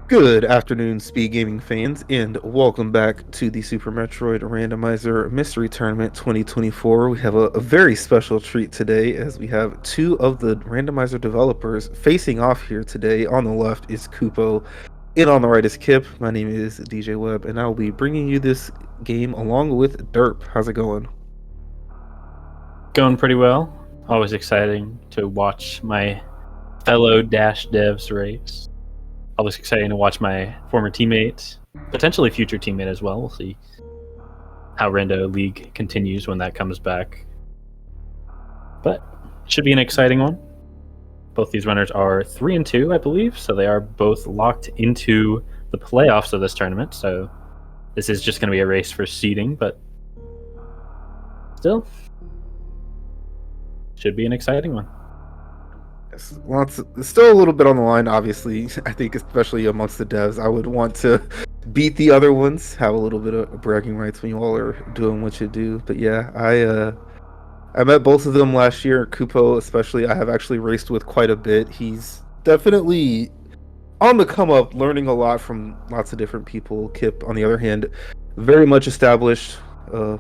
Good afternoon, Speed Gaming fans, and welcome back to the Super Metroid Randomizer Mystery Tournament 2024. We have a very special treat today as we have two of the randomizer developers facing off here today. On the left is kupppo, and on the right is Kipp. My name is DJ Webb, and I will be bringing you this game along with Derp. How's it going? Going pretty well. Always exciting to watch my fellow Dash devs race. Always exciting to watch my former teammate, potentially future teammate as well. We'll see how Rando League continues when that comes back. But it should be an exciting one. Both these runners are 3-2, I believe, so they are both locked into the playoffs of this tournament. So this is just going to be a race for seeding, but still, should be an exciting one. Yes, still a little bit on the line, obviously. I think especially amongst the devs, I would want to beat the other ones, have a little bit of bragging rights when you all are doing what you do. But yeah, I met both of them last year. kupppo especially, I have actually raced with quite a bit. He's definitely on the come up, learning a lot from lots of different people. Kipp, on the other hand, very much established,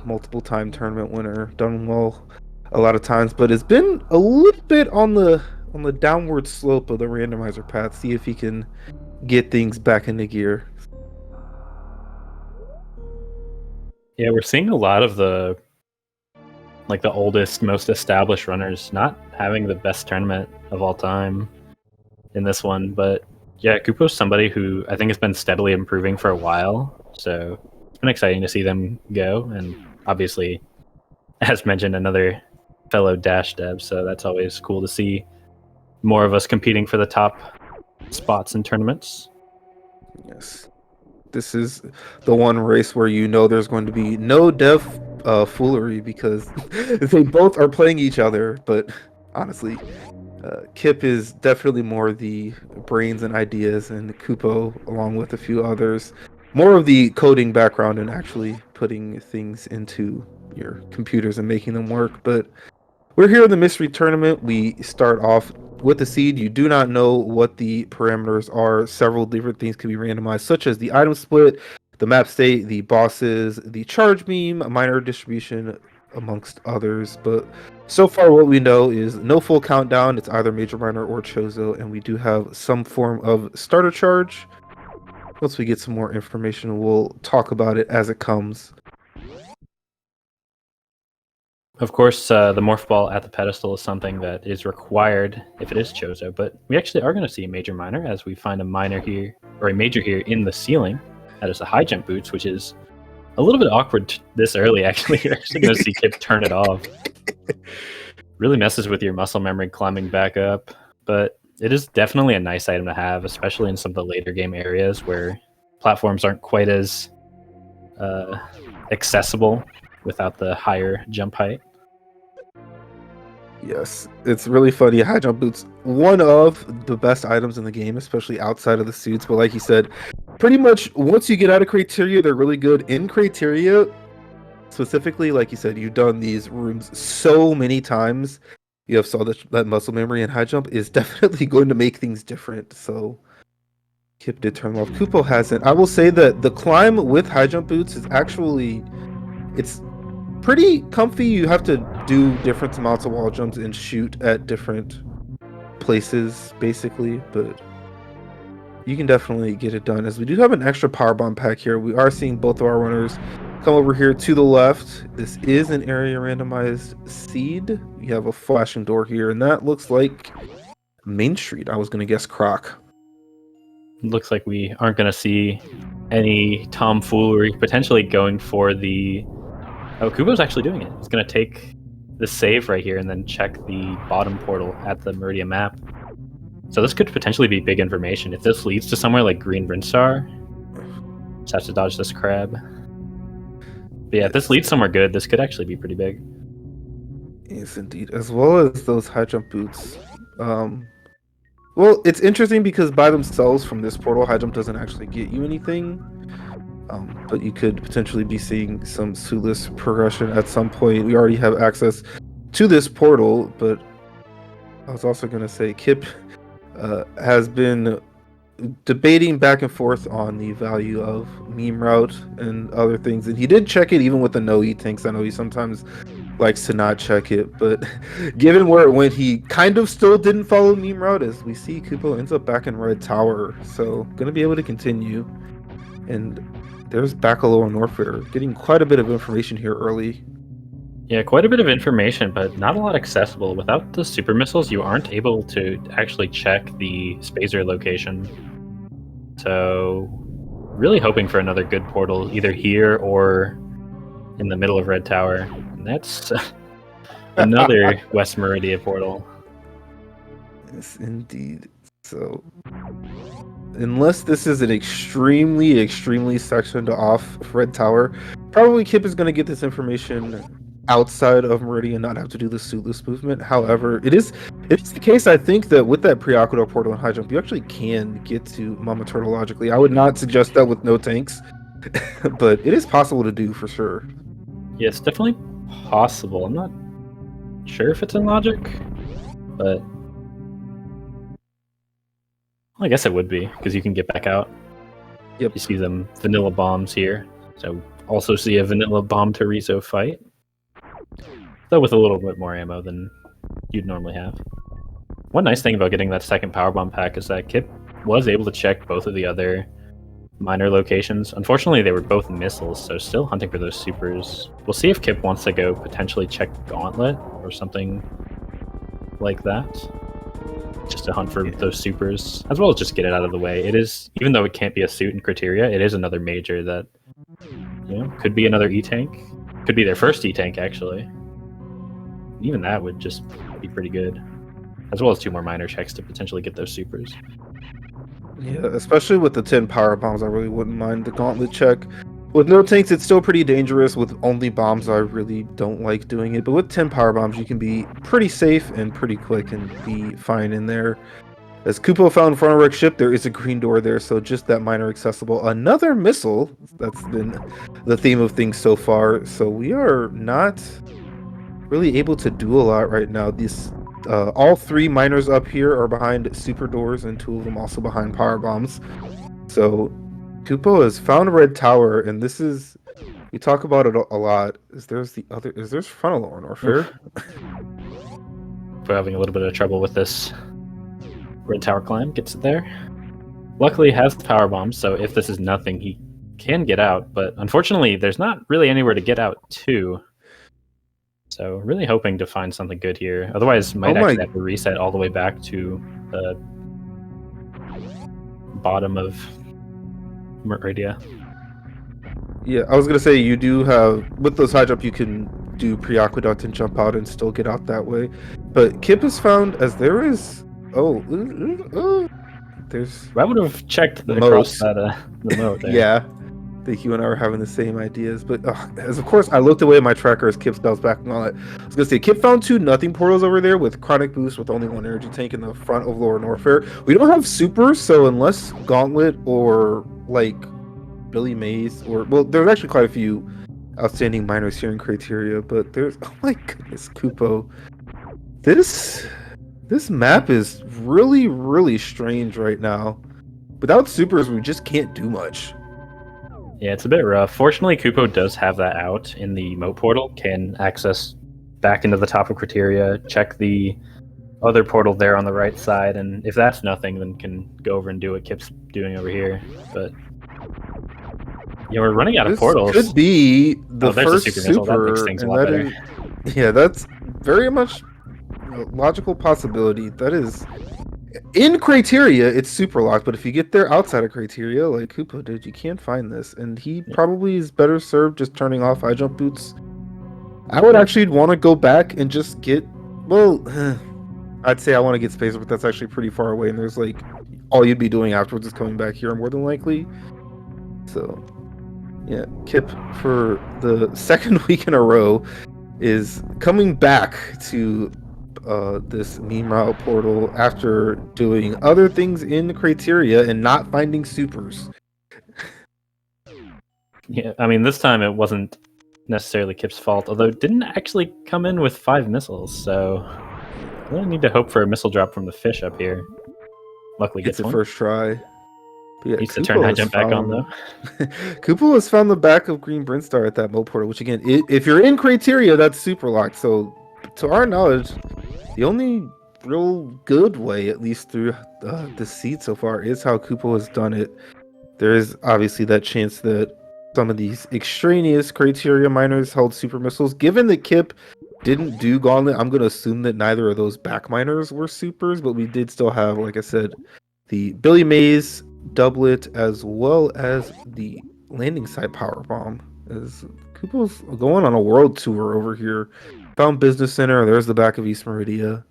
multiple time tournament winner, done well a lot of times, but has been a little bit on the downward slope of the randomizer path. See if he can get things back into gear. Yeah, we're seeing a lot of the oldest, most established runners not having the best tournament of all time in this one. But yeah, kupppo's somebody who I think has been steadily improving for a while. So it's been exciting to see them go. And obviously, as mentioned, another fellow Dash dev. So that's always cool to see more of us competing for the top spots in tournaments. Yes. This is the one race where you know there's going to be no dev foolery because they both are playing each other. But honestly, Kipp is definitely more the brains and ideas, and kupppo, along with a few others, more of the coding background and actually putting things into your computers and making them work. But we're here in the mystery tournament. We start off with the seed. You do not know what the parameters are. Several different things can be randomized, such as the item split, the map state, the bosses, the charge beam, minor distribution, amongst others. But so far, what we know is no full countdown. It's either major, minor, or chozo, and we do have some form of starter charge. Once we get some more information, we'll talk about it as it comes. Of course, the morph ball at the pedestal is something that is required if it is chozo, but we actually are going to see a major minor as we find a minor here, or a major here in the ceiling. That is the high jump boots, which is a little bit awkward this early, actually. You're actually going to see Kipp turn it off. Really messes with your muscle memory climbing back up, but it is definitely a nice item to have, especially in some of the later game areas where platforms aren't quite as accessible without the higher jump height. Yes, it's really funny. High jump boots, one of the best items in the game, especially outside of the suits. But like you said, pretty much once you get out of criteria, they're really good. In criteria, specifically, like you said, you've done these rooms so many times. You have saw that muscle memory, and high jump is definitely going to make things different. So Kipp did turn off. kupppo hasn't. I will say that the climb with high jump boots is actually, it's pretty comfy. You have to do different amounts of wall jumps and shoot at different places, basically, but you can definitely get it done. As we do have an extra power bomb pack here, we are seeing both of our runners come over here to the left. This is an area randomized seed. We have a flashing door here, and that looks like Main Street. I was going to guess Croc. Looks like we aren't going to see any tomfoolery, potentially going for the... Oh, kupppo's actually doing it. He's going to take the save right here and then check the bottom portal at the Meridian map. So this could potentially be big information. If this leads to somewhere like Green Brinstar, just have to dodge this crab. But yeah, if this leads somewhere good, this could actually be pretty big. Yes, indeed. As well as those high jump boots. Well, it's interesting because by themselves from this portal, high jump doesn't actually get you anything. But you could potentially be seeing some suitless progression at some point. We already have access to this portal, but I was also going to say Kipp has been debating back and forth on the value of meme route and other things, and he did check it even with the no eat tanks. I know he sometimes likes to not check it, but given where it went, he kind of still didn't follow meme route. As we see, kupppo ends up back in red tower, so gonna be able to continue. And there's Bacaloa and Norfair getting quite a bit of information here early. Yeah, quite a bit of information, but not a lot accessible. Without the super missiles, you aren't able to actually check the Spazer location. So, really hoping for another good portal, either here or in the middle of Red Tower. And that's another West Meridia portal. Yes, indeed. So, unless this is an extremely sectioned off Red Tower, probably Kipp is going to get this information outside of Meridian, not have to do the suitless movement. However, it's the case, I think, that with that pre-Aqueduct portal and high jump, you actually can get to Mama Turtle logically. I would not suggest that with no tanks, but it is possible to do for sure. Yeah, it's definitely possible. I'm not sure if it's in logic, but well, I guess it would be, because you can get back out. Yep. You see them vanilla bombs here. So also see a vanilla bomb to Rizzo fight, though with a little bit more ammo than you'd normally have. One nice thing about getting that second power bomb pack is that Kipp was able to check both of the other minor locations. Unfortunately, they were both missiles, so still hunting for those supers. We'll see if Kipp wants to go potentially check Gauntlet or something like that, just to hunt for those supers, as well as just get it out of the way. It is, even though it can't be a suit in criteria, it is another major that, you know, could be another E-tank. Could be their first E-tank, actually. Even that would just be pretty good, as well as 2 more minor checks to potentially get those supers. Yeah, especially with the 10 power bombs, I really wouldn't mind the gauntlet check. With no tanks, it's still pretty dangerous. With only bombs, I really don't like doing it. But with 10 power bombs, you can be pretty safe and pretty quick and be fine in there. As kupppo found in front of Rick's ship, there is a green door there, so just that minor accessible. Another missile. That's been the theme of things so far. So we are not really able to do a lot right now. This all 3 miners up here are behind super doors, and 2 of them also behind power bombs. So kupppo has found a red tower, and this is, we talk about it a lot. There's frontal or Norfair. We're having a little bit of trouble with this red tower climb. Gets it there. Luckily, he has the power bomb, so if this is nothing, he can get out. But unfortunately, there's not really anywhere to get out to. So really hoping to find something good here. Otherwise, might actually have to reset all the way back to the bottom of Meridia. Yeah, I was gonna say, you do have, with those high jump, you can do pre-aqueduct and jump out and still get out that way. But Kipp has found, as there is, there's. I would have checked across that the moat there. Yeah. I think you and I were having the same ideas, but as of course I looked away at my tracker as Kipp spells back and all that. I was gonna say, Kipp found 2 nothing portals over there with chronic boost with only 1 energy tank in the front of Lower Norfair. We don't have supers, so unless Gauntlet or like Billy Mays, or well, there's actually quite a few outstanding minors here in criteria, but there's, oh my goodness, kupppo. This map is really strange right now. Without supers, we just can't do much. Yeah, it's a bit rough. Fortunately, kupppo does have that out in the moat portal, can access back into the top of criteria, check the other portal there on the right side, and if that's nothing, then can go over and do what Kipp's doing over here. But yeah, we're running out of portals. Could be the first super missile. That makes things a lot better. Yeah, that's very much a logical possibility. That is, in criteria, it's super locked, but if you get there outside of criteria, like kupppo did, you can't find this, and he probably is better served just turning off high jump boots. I would actually want to go back and just get, well, I'd say I want to get Spacer, but that's actually pretty far away, and there's like, all you'd be doing afterwards is coming back here more than likely. So, yeah, Kipp, for the 2nd week in a row, is coming back to this meme route portal after doing other things in the criteria and not finding supers. Yeah, I mean, this time it wasn't necessarily Kipp's fault, although it didn't actually come in with 5 missiles, so I really need to hope for a missile drop from the fish up here. Luckily Gets gets it one. first try. But yeah, Needs to turn high jump back on though. Kupo has found the back of Green Brinstar at that mo portal, which again, if you're in criteria, that's super locked. So, to our knowledge, the only real good way, at least through the seed so far, is how Kupo has done it. There is obviously that chance that some of these extraneous criteria miners held super missiles. Given that Kipp didn't do Gauntlet, I'm going to assume that neither of those back miners were supers, but we did still have, like I said, the Billy Mays doublet as well as the landing site power bomb. As Kupo's going on a world tour over here. Found Business Center. There's the back of East Meridia.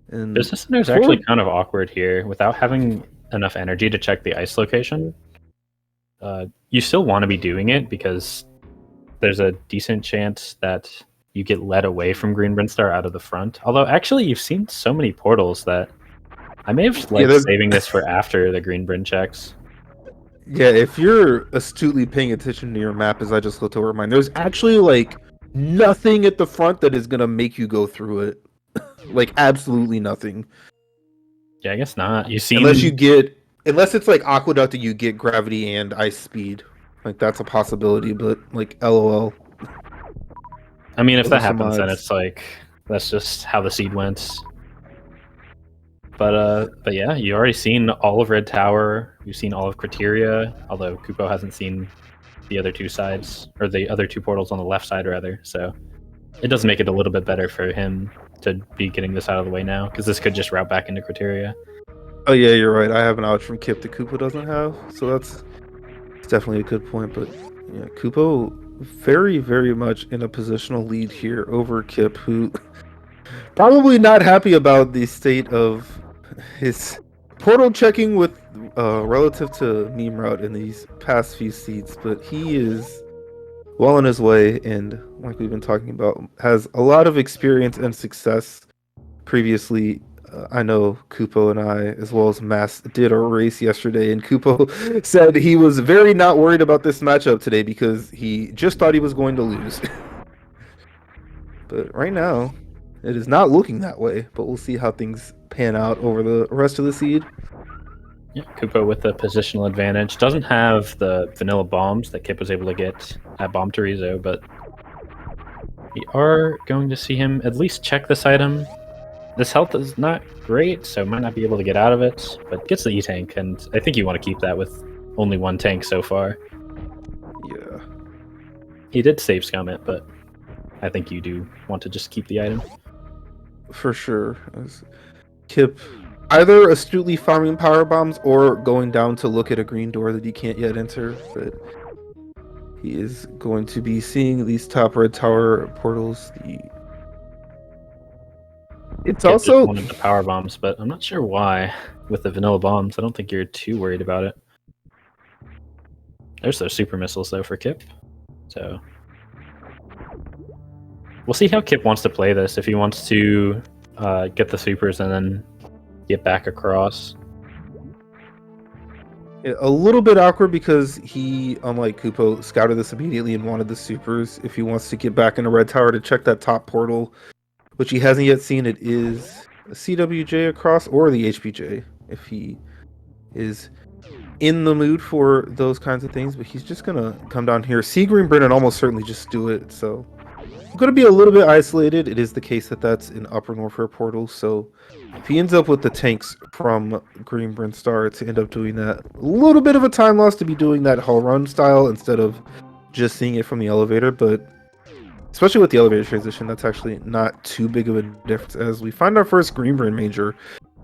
And Business Center is actually kind of awkward here without having enough energy to check the ice location. You still want to be doing it because there's a decent chance that you get led away from Green Brinstar out of the front. Although, actually, you've seen so many portals that I may have saving this for after the Green Brin checks. Yeah, if you're astutely paying attention to your map, as I just looked over mine, there's actually like nothing at the front that is gonna make you go through it. Like absolutely nothing. Yeah, I guess not. Unless it's like Aqueduct and you get gravity and ice speed. Like that's a possibility, but like LOL. I mean, if that happens, then it's like that's just how the seed went. But yeah, you already seen all of Red Tower. You've seen all of Criteria, although Kupo hasn't seen the other two sides, or the other two portals on the left side, rather. So it does make it a little bit better for him to be getting this out of the way now, because this could just route back into Criteria. Oh yeah, you're right. I have an ouch from Kipp that Kupo doesn't have, so that's definitely a good point. But yeah, Kupo very, very much in a positional lead here over Kipp, who probably not happy about the state of his portal checking with relative to meme route in these past few seeds, but he is well on his way, and like we've been talking about, has a lot of experience and success. Previously, I know Kupo and I, as well as Mass, did a race yesterday, and Kupo said he was very not worried about this matchup today because he just thought he was going to lose. But right now, it is not looking that way, but we'll see how things pan out over the rest of the seed. Yeah, Kupo with the positional advantage. Doesn't have the vanilla bombs that Kipp was able to get at Bomb Terizo, but we are going to see him at least check this item. This health is not great, so might not be able to get out of it, but gets the E-Tank, and I think you want to keep that with only one tank so far. Yeah. He did save scum it, but I think you do want to just keep the item. For sure. As Kipp either astutely farming power bombs or going down to look at a green door that he can't yet enter, but he is going to be seeing these top red tower portals. It's Kipp also wanted the power bombs, but I'm not sure why. With the vanilla bombs, I don't think you're too worried about it. There's those super missiles though for Kipp, so we'll see how Kipp wants to play this. If he wants to get the supers and then get back across. A little bit awkward because he, unlike Kupo, scouted this immediately and wanted the supers. If he wants to get back into Red Tower to check that top portal, which he hasn't yet seen, it is a CWJ across or the HPJ if he is in the mood for those kinds of things. But he's just gonna come down here, see Green Brin, and almost certainly just do it. So I'm gonna be a little bit isolated. It is the case that that's an Upper Norfair portal, so if he ends up with the tanks from Green Brinstar to end up doing that, a little bit of a time loss to be doing that hull run style instead of just seeing it from the elevator, but especially with the elevator transition, that's actually not too big of a difference as we find our first Green Brin major.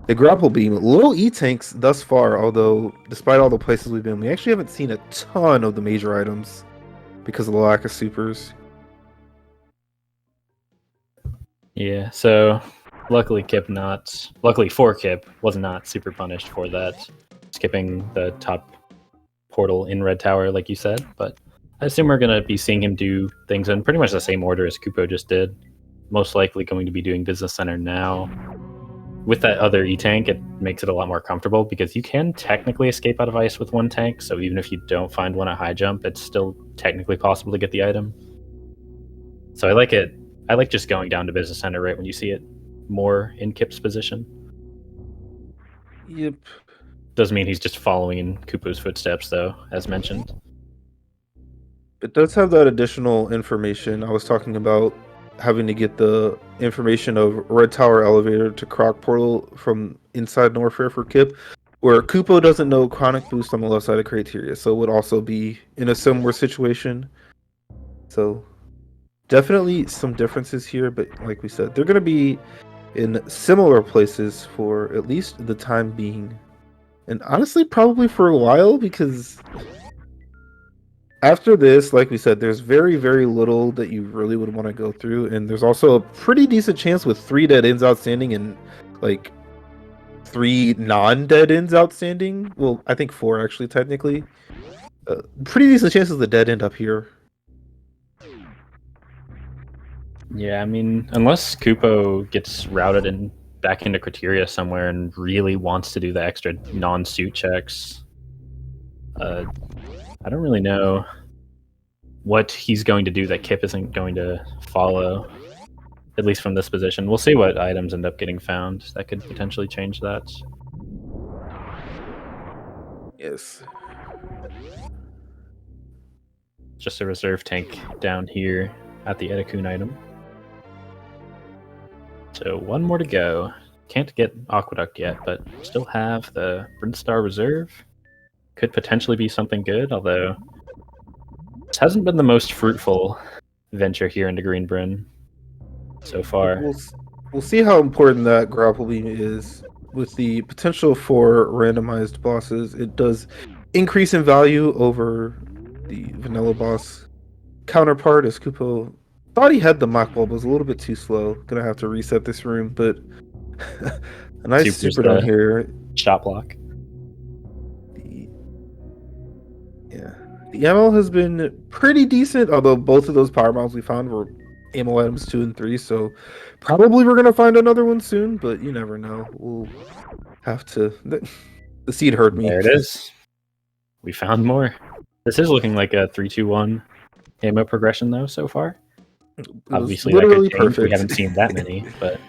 The grapple beam, little E-tanks thus far, although despite all the places we've been, we actually haven't seen a ton of the major items because of the lack of supers. Yeah, so luckily for Kipp, was not super punished for that, skipping the top portal in Red Tower, like you said, but I assume we're going to be seeing him do things in pretty much the same order as Kupo just did. Most likely going to be doing Business Center now. With that other E-Tank, it makes it a lot more comfortable because you can technically escape out of ice with one tank, so even if you don't find one at high jump, it's still technically possible to get the item. So I like it. I like just going down to Business Center right when you see it more in Kipp's position. Yep. Doesn't mean he's just following in Kupo's footsteps, though, as mentioned. It does have that additional information. I was talking about having to get the information of Red Tower elevator to Croc portal from inside Norfair for Kipp, where Kupo doesn't know chronic boost on the left side of criteria, so it would also be in a similar situation. So definitely some differences here, but like we said, they're going to be in similar places for at least the time being. And honestly, probably for a while, because after this, like we said, there's very, very little that you really would want to go through. And there's also a pretty decent chance with 3 dead ends outstanding and like 3 non-dead ends outstanding. Well, I think 4 actually, technically. Pretty decent chances the dead end up here. Yeah, I mean, unless Kupo gets routed and back into criteria somewhere and really wants to do the extra non-suit checks, I don't really know what he's going to do that Kipp isn't going to follow, at least from this position. We'll see what items end up getting found. That could potentially change that. Yes. Just a reserve tank down here at the Edikun item. So 1 more to go. Can't get Aqueduct yet, but still have the Brinstar Reserve. Could potentially be something good, although this hasn't been the most fruitful venture here into Greenbryn so far. We'll see how important that grapple beam is. With the potential for randomized bosses, it does increase in value over the vanilla boss counterpart, as Kupo thought he had the Mach Bulb, was a little bit too slow. Gonna have to reset this room, but a nice super down here. Shot block. The ammo has been pretty decent, although both of those power bombs we found were ammo items 2 and 3, so probably we're gonna find another one soon, but you never know. We'll have to. The seed hurt me. There it is. We found more. This is looking like a 3-2-1 ammo progression, though, so far. Obviously, literally that could change. Perfect. We haven't seen that many, but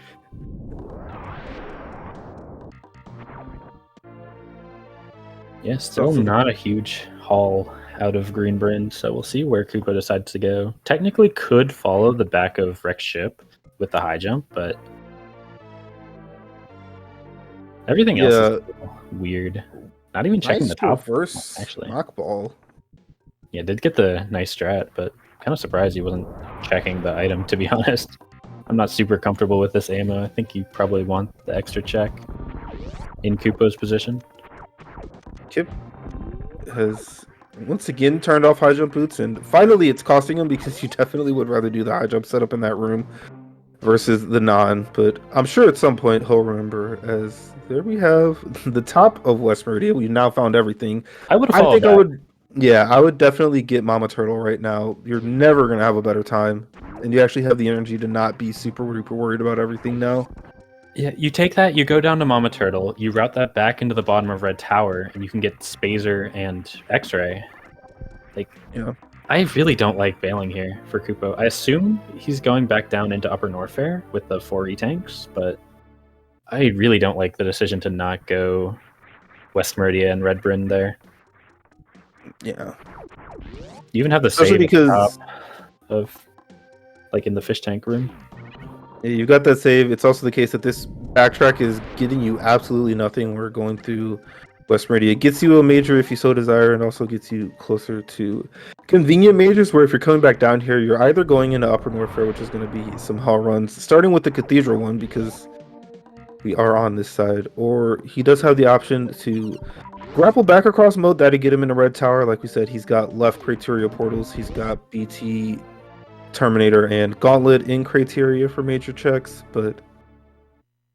yeah, still not a huge haul out of Greenbryn, so we'll see where Kupo decides to go. Technically could follow the back of Rex ship with the high jump, but everything else is weird. Not even checking the top. First, actually. Knock ball. Yeah, did get the nice strat, but kind of surprised he wasn't checking the item, to be honest. I'm not super comfortable with this ammo. I think you probably want the extra check in Kupo's position. Kipp has once again turned off high jump boots, and finally it's costing him, because you definitely would rather do the high jump setup in that room versus the non, but I'm sure at some point he'll remember, as there we have the top of West Meridian. We've now found everything. I would definitely get Mama Turtle right now. You're never going to have a better time, and you actually have the energy to not be super duper worried about everything now. Yeah, you take that, you go down to Mama Turtle, you route that back into the bottom of Red Tower, and you can get Spazer and X-Ray. Like, yeah. I really don't like bailing here for Kupo. I assume he's going back down into Upper Norfair with the 4 E-tanks, but I really don't like the decision to not go West Meridia and Red Bryn there. Yeah. You even have the save because at the top of, like, in the fish tank room. Yeah, you got that save. It's also the case that this backtrack is getting you absolutely nothing. We're going through West Meridia. It gets you a major if you so desire, and also gets you closer to convenient majors, where if you're coming back down here, you're either going into Upper Norfair, which is going to be some haul runs, starting with the Cathedral one, because we are on this side, or he does have the option to grapple back across mode. That'd get him in the Red Tower. Like we said, he's got left criteria portals. He's got BT, Terminator, and Gauntlet in criteria for major checks, but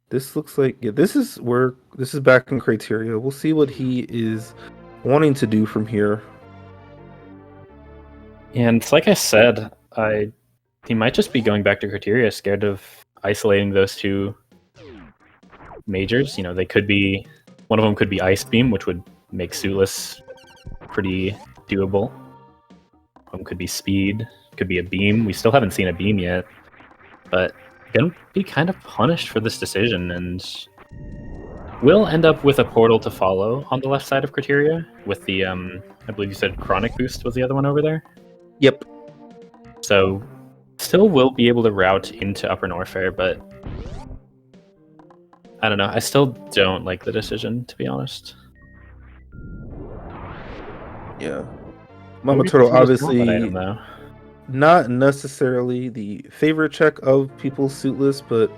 this looks like, yeah, this is back in criteria. We'll see what he is wanting to do from here. And like I said, he might just be going back to criteria, scared of isolating those 2 majors. You know, they could be, one of them could be Ice Beam, which would make Suitless pretty doable. One of them could be Speed, could be a Beam. We still haven't seen a Beam yet, but gonna be kind of punished for this decision, and We'll end up with a portal to follow on the left side of Criteria with the, I believe you said Chronic Boost was the other one over there. Yep. So still will be able to route into Upper Norfair, but I don't know. I still don't like the decision, to be honest. Yeah. What Mama would you Turtle, prefer this gauntlet obviously item, though? not necessarily the favorite check of people's suit list, but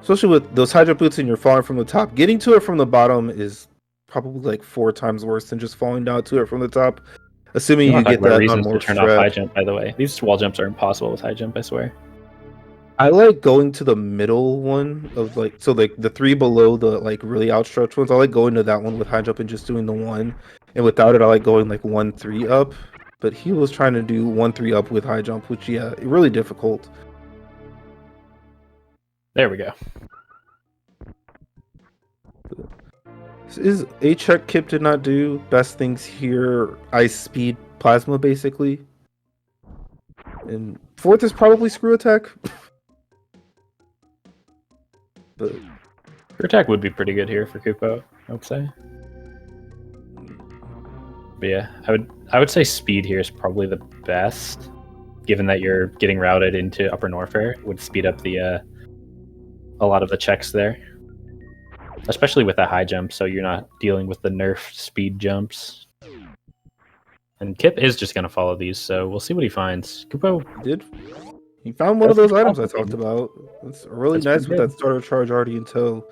especially with those high jump boots and you're falling from the top, getting to it from the bottom is probably like 4 times worse than just falling down to it from the top. Assuming You you want to talk get about that on reasons more to turn off high strat. jump, by the way. These wall jumps are impossible with high jump, I swear. I like going to the middle one of like, so like the 3 below the like really outstretched ones. I like going to that one with high jump and just doing the 1. And without it, I like going like 1-3 up. But he was trying to do 1-3 up with high jump, which really difficult. There we go. Is a check Kipp did not do best things here. Ice speed plasma basically. And 4th is probably screw attack. But Your attack would be pretty good here for Kupppo, I would say. But yeah, I would say speed here is probably the best, given that you're getting routed into Upper Norfair. It would speed up the a lot of the checks there, especially with that high jump, so you're not dealing with the nerf speed jumps. And Kipp is just going to follow these, so we'll see what he finds. Kupppo he found one of those items I talked about. It's really nice with good. that starter charge already in tow.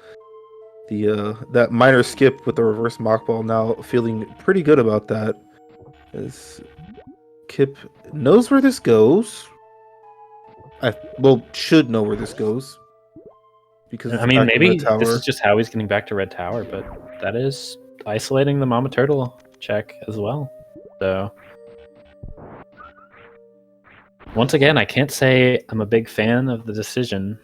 The that minor skip with the reverse mock ball, now feeling pretty good about that. As Kipp knows where this goes. Should know where this goes. Because I mean, maybe Red Tower. this is just how he's getting back to Red Tower, but that is isolating the Mama Turtle check as well. So once again, I can't say I'm a big fan of the decision.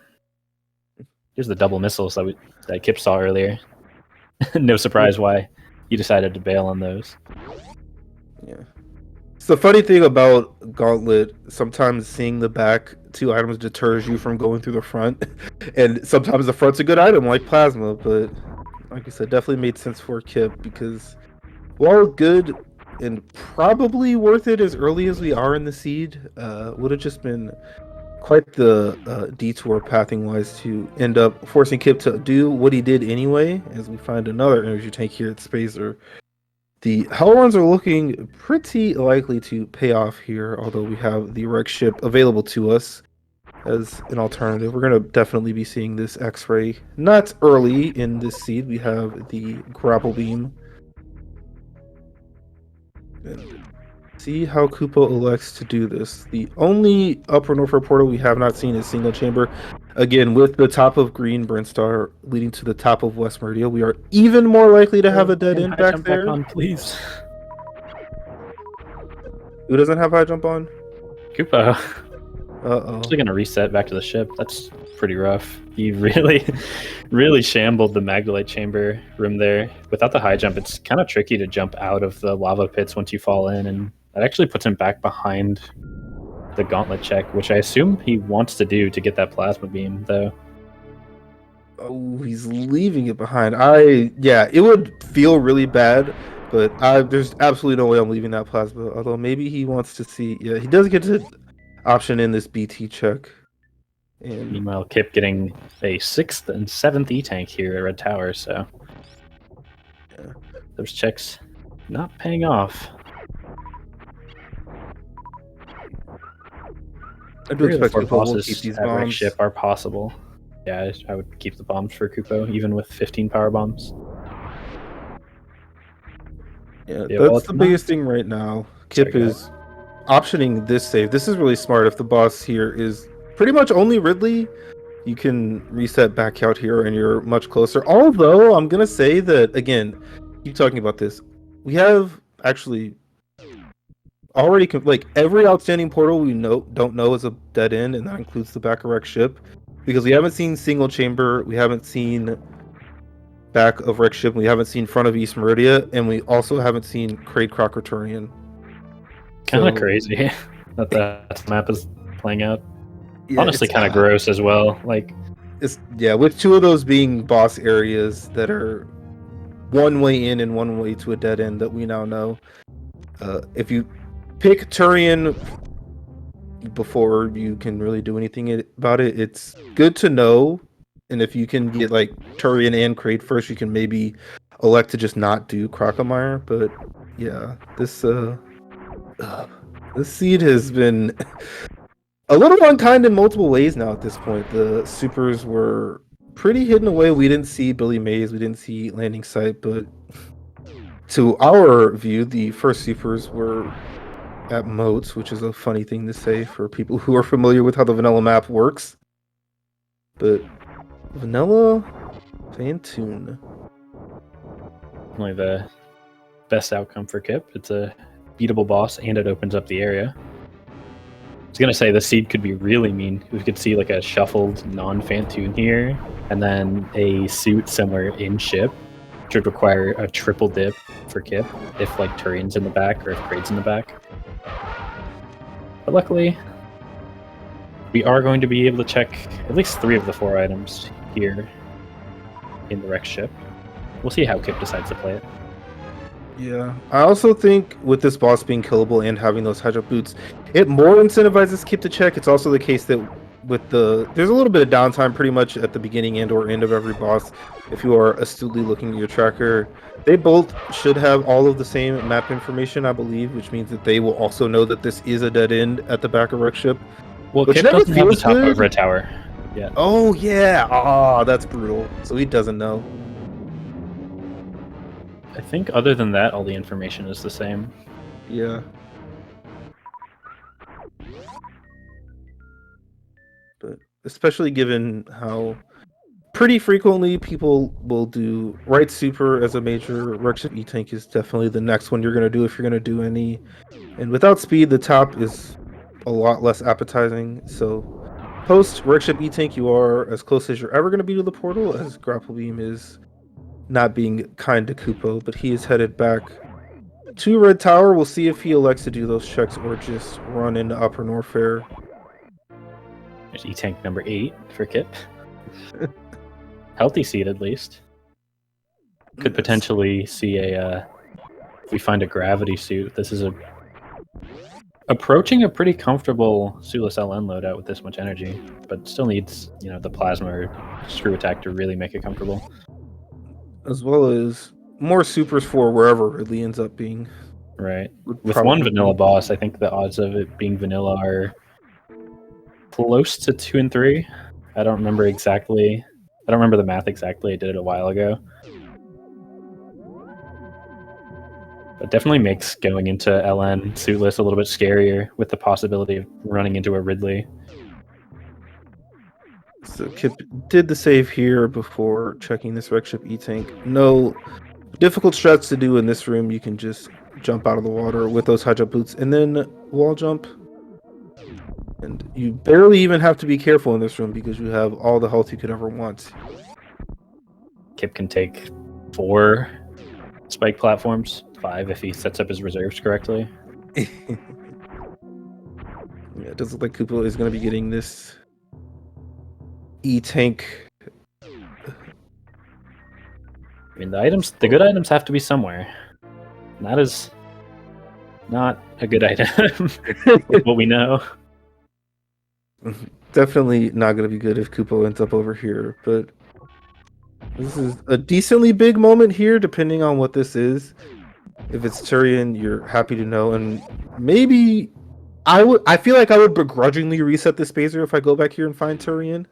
Here's the double missiles that Kipp saw earlier. No surprise why you decided to bail on those. Yeah. It's the funny thing about Gauntlet, sometimes seeing the back 2 items deters you from going through the front. And sometimes the front's a good item like Plasma, but like I said, definitely made sense for Kipp because while good and probably worth it as early as we are in the seed, would have just been quite the detour pathing wise to end up forcing Kipp to do what he did anyway, as we find another energy tank here at Spacer. The Hell Runs are looking pretty likely to pay off here, although we have the wreck ship available to us as an alternative. We're going to definitely be seeing this X-ray. Not early in this seed, we have the grapple beam. And see how Kupppo elects to do this. The only Upper Norfolk portal we have not seen is single chamber. Again, with the top of Green Brinstar leading to the top of West Meridia, we are even more likely to have a dead end back there. Back on, please. Who doesn't have high jump on? Kupppo. Uh-oh. Actually gonna reset back to the ship. That's pretty rough. He really, really shambled the Magdalite chamber room there. Without the high jump, it's kind of tricky to jump out of the lava pits once you fall in, and that actually puts him back behind the gauntlet check, which I assume he wants to do to get that plasma beam, though. Oh, he's leaving it behind. It would feel really bad, but there's absolutely no way I'm leaving that plasma. Although maybe he wants to see. Yeah, he does get to option in this BT check. And meanwhile, Kipp getting a 6th and 7th E-tank here at Red Tower, so yeah. Those checks not paying off. I do expect the Kupppo will bosses keep these at Wreck bombs. Ship are possible. Yeah, I would keep the bombs for Kupppo, even with 15 power bombs. Yeah, that's the biggest thing right now. Kipp is optioning this save. This is really smart. If the boss here is pretty much only Ridley, you can reset back out here and you're much closer. Although, I'm going to say that, again, keep talking about this. We have actually already, like, every outstanding portal we don't know is a dead end, and that includes the back of Wreck Ship. Because we haven't seen single chamber, we haven't seen back of Wreck Ship, we haven't seen front of East Meridia, and we also haven't seen Kraid Crockerturian. Kind of crazy that that map is playing out. Yeah, honestly, kind of gross as well. Like, with 2 of those being boss areas that are one way in and one way to a dead end that we now know. If you pick Turian before you can really do anything about it, it's good to know. And if you can get like Turian and Kraid first, you can maybe elect to just not do Crocomire. But yeah, this seed has been a little unkind in multiple ways now at this point. The supers were pretty hidden away. We didn't see Billy Mays, we didn't see Landing Site, but to our view, the first supers were at moats, which is a funny thing to say for people who are familiar with how the vanilla map works. But vanilla Fantoon. Only the best outcome for Kipp. It's a beatable boss, and it opens up the area. I was gonna say the seed could be really mean. We could see like a shuffled non-Fantoon here, and then a suit somewhere in ship, which would require a triple dip for Kipp if like Turian's in the back or if Kraid's in the back. But luckily, we are going to be able to check at least 3 of the 4 items here in the wrecked ship. We'll see how Kipp decides to play it. Yeah, I also think with this boss being killable and having those hydro boots, it more incentivizes Kipp to check. It's also the case that with there's a little bit of downtime pretty much at the beginning and or end of every boss. If you are astutely looking at your tracker, they both should have all of the same map information, I believe, which means that they will also know that this is a dead end at the back of wreck ship. Well, Which Kipp never doesn't have the feels top good. over a tower. Yeah. Oh yeah, ah, that's brutal. So he doesn't know. I think other than that, all the information is the same. Yeah. But especially given how pretty frequently people will do right super as a major, wreck ship E-Tank is definitely the next one you're going to do if you're going to do any. And without speed, the top is a lot less appetizing. So post wreck ship E-Tank, you are as close as you're ever going to be to the portal, as Grapple Beam is not being kind to Kupppo, but he is headed back to Red Tower. We'll see if he elects to do those checks or just run into Upper Norfair. There's E-Tank number 8 for Kipp. Healthy seed at least. Could potentially see if we find a gravity suit. This is approaching a pretty comfortable Sueless LN loadout with this much energy, but still needs the plasma or screw attack to really make it comfortable. As well as more supers for wherever it really ends up being. Right. With one vanilla boss, I think the odds of it being vanilla are close to 2 and 3. I don't remember exactly. I don't remember the math exactly. I did it a while ago. But definitely makes going into LN suitless a little bit scarier with the possibility of running into a Ridley. So Kipp did the save here before checking this wreck ship E-Tank. No difficult strats to do in this room. You can just jump out of the water with those high jump boots and then wall jump. And you barely even have to be careful in this room because you have all the health you could ever want. Kipp can take 4 spike platforms, 5 if he sets up his reserves correctly. Yeah, it does look like Kupppo is going to be getting this E-Tank. I mean, the good items have to be somewhere. And that is not a good item with what we know. Definitely not going to be good if Kupppo ends up over here, but this is a decently big moment here, depending on what this is. If it's Turian, you're happy to know, and maybe I feel like I would begrudgingly reset the spacer if I go back here and find Turian.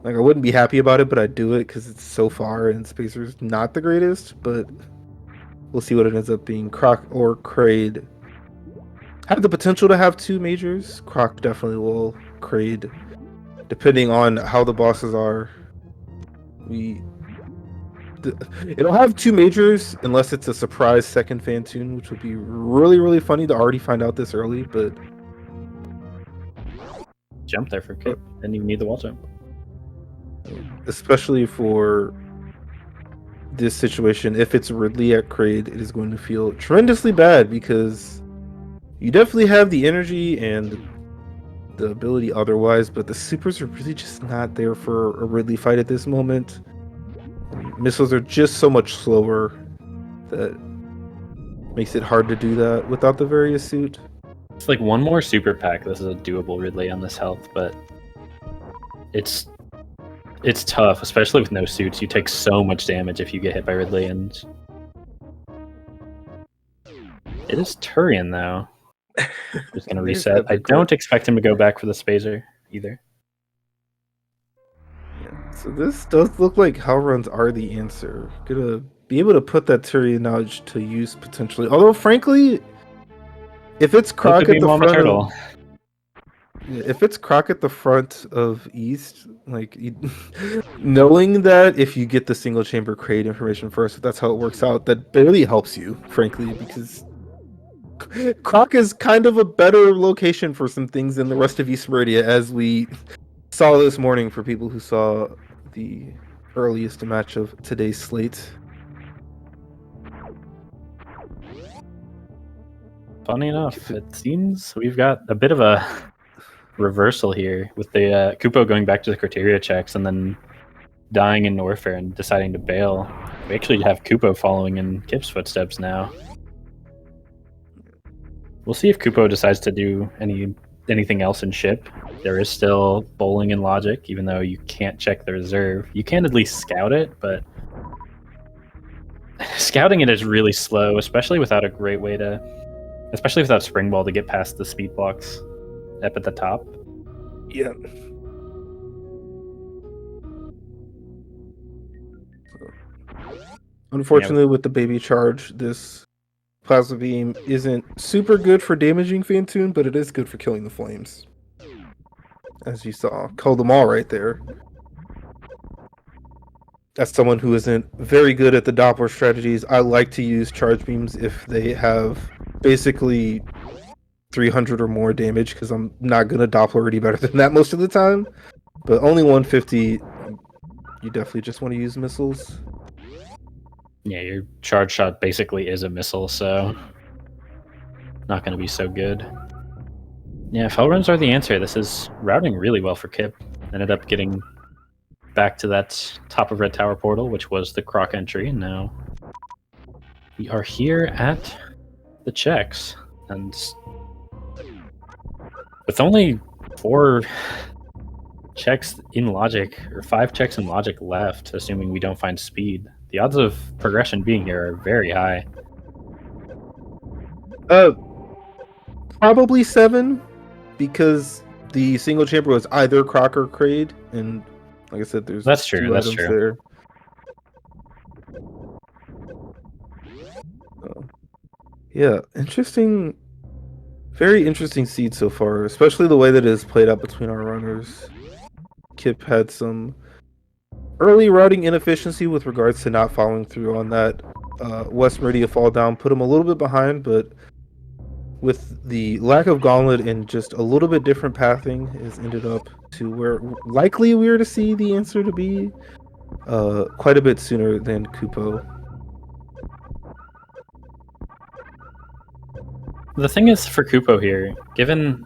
Like, I wouldn't be happy about it, but I'd do it because it's so far and spacer's not the greatest, but we'll see what it ends up being. Croc or Kraid have the potential to have 2 majors. Croc definitely will. Kraid, depending on how the bosses are. It'll have 2 majors unless it's a surprise second Fantoon, which would be really, really funny to already find out this early, but... Jump there for Kipp. Didn't even need the wall jump. Especially for this situation, if it's Ridley at Kraid, it is going to feel tremendously bad because you definitely have the energy and the ability otherwise, but the supers are really just not there for a Ridley fight at this moment. Missiles are just so much slower that makes it hard to do that without the various suit. It's like one more super pack. This is a doable Ridley on this health, but it's tough, especially with no suits. You take so much damage if you get hit by Ridley, and it is Turian though. Just gonna reset. I don't expect him to go back for the Spazer either. Yeah. So this does look like Hell Runs are the answer. Gonna be able to put that Turian knowledge to use potentially. Although frankly, if it's Croc at the front if it's Croc at the front of East, like knowing that if you get the single chamber crate information first, if that's how it works out, that barely helps you, frankly, because Croc is kind of a better location for some things than the rest of East Meridia, as we saw this morning for people who saw the earliest match of today's slate. Funny enough, it seems we've got a bit of a reversal here with the kupppo going back to the criteria checks and then dying in warfare and deciding to bail. We actually have kupppo following in Kipp's footsteps now. We'll see if kupppo decides to do anything else in ship. There is still bowling and logic, even though you can't check the reserve. You can at least scout it, but scouting it is really slow, especially without a great way to, especially without spring ball to get past the speed blocks up at the top. Yeah. Unfortunately, with the baby charge, this plasma beam isn't super good for damaging Phantoon, but it is good for killing the flames. As you saw, killed them all right there. As someone who isn't very good at the Doppler strategies, I like to use charge beams if they have basically 300 or more damage, because I'm not going to Doppler any better than that most of the time. But only 150, you definitely just want to use missiles. Yeah, your charge shot basically is a missile, so not going to be so good. Yeah, fell runs are the answer. This is routing really well for Kipp. Ended up getting back to that top of Red Tower portal, which was the Croc entry, and now we are here at the checks. And with only 4 checks in logic, or 5 checks in logic left, assuming we don't find speed, the odds of progression being here are very high. Probably 7, because the single chamber was either Croc or Kraid, and like I said, there's that's true. That's true. There. Yeah, interesting. Very interesting seed so far, especially the way that it is played out between our runners. Kipp had some early routing inefficiency with regards to not following through on that West Meridia fall down, put him a little bit behind, but with the lack of Gauntlet and just a little bit different pathing has ended up to where likely we are to see the answer to be quite a bit sooner than kupppo. The thing is for kupppo here, given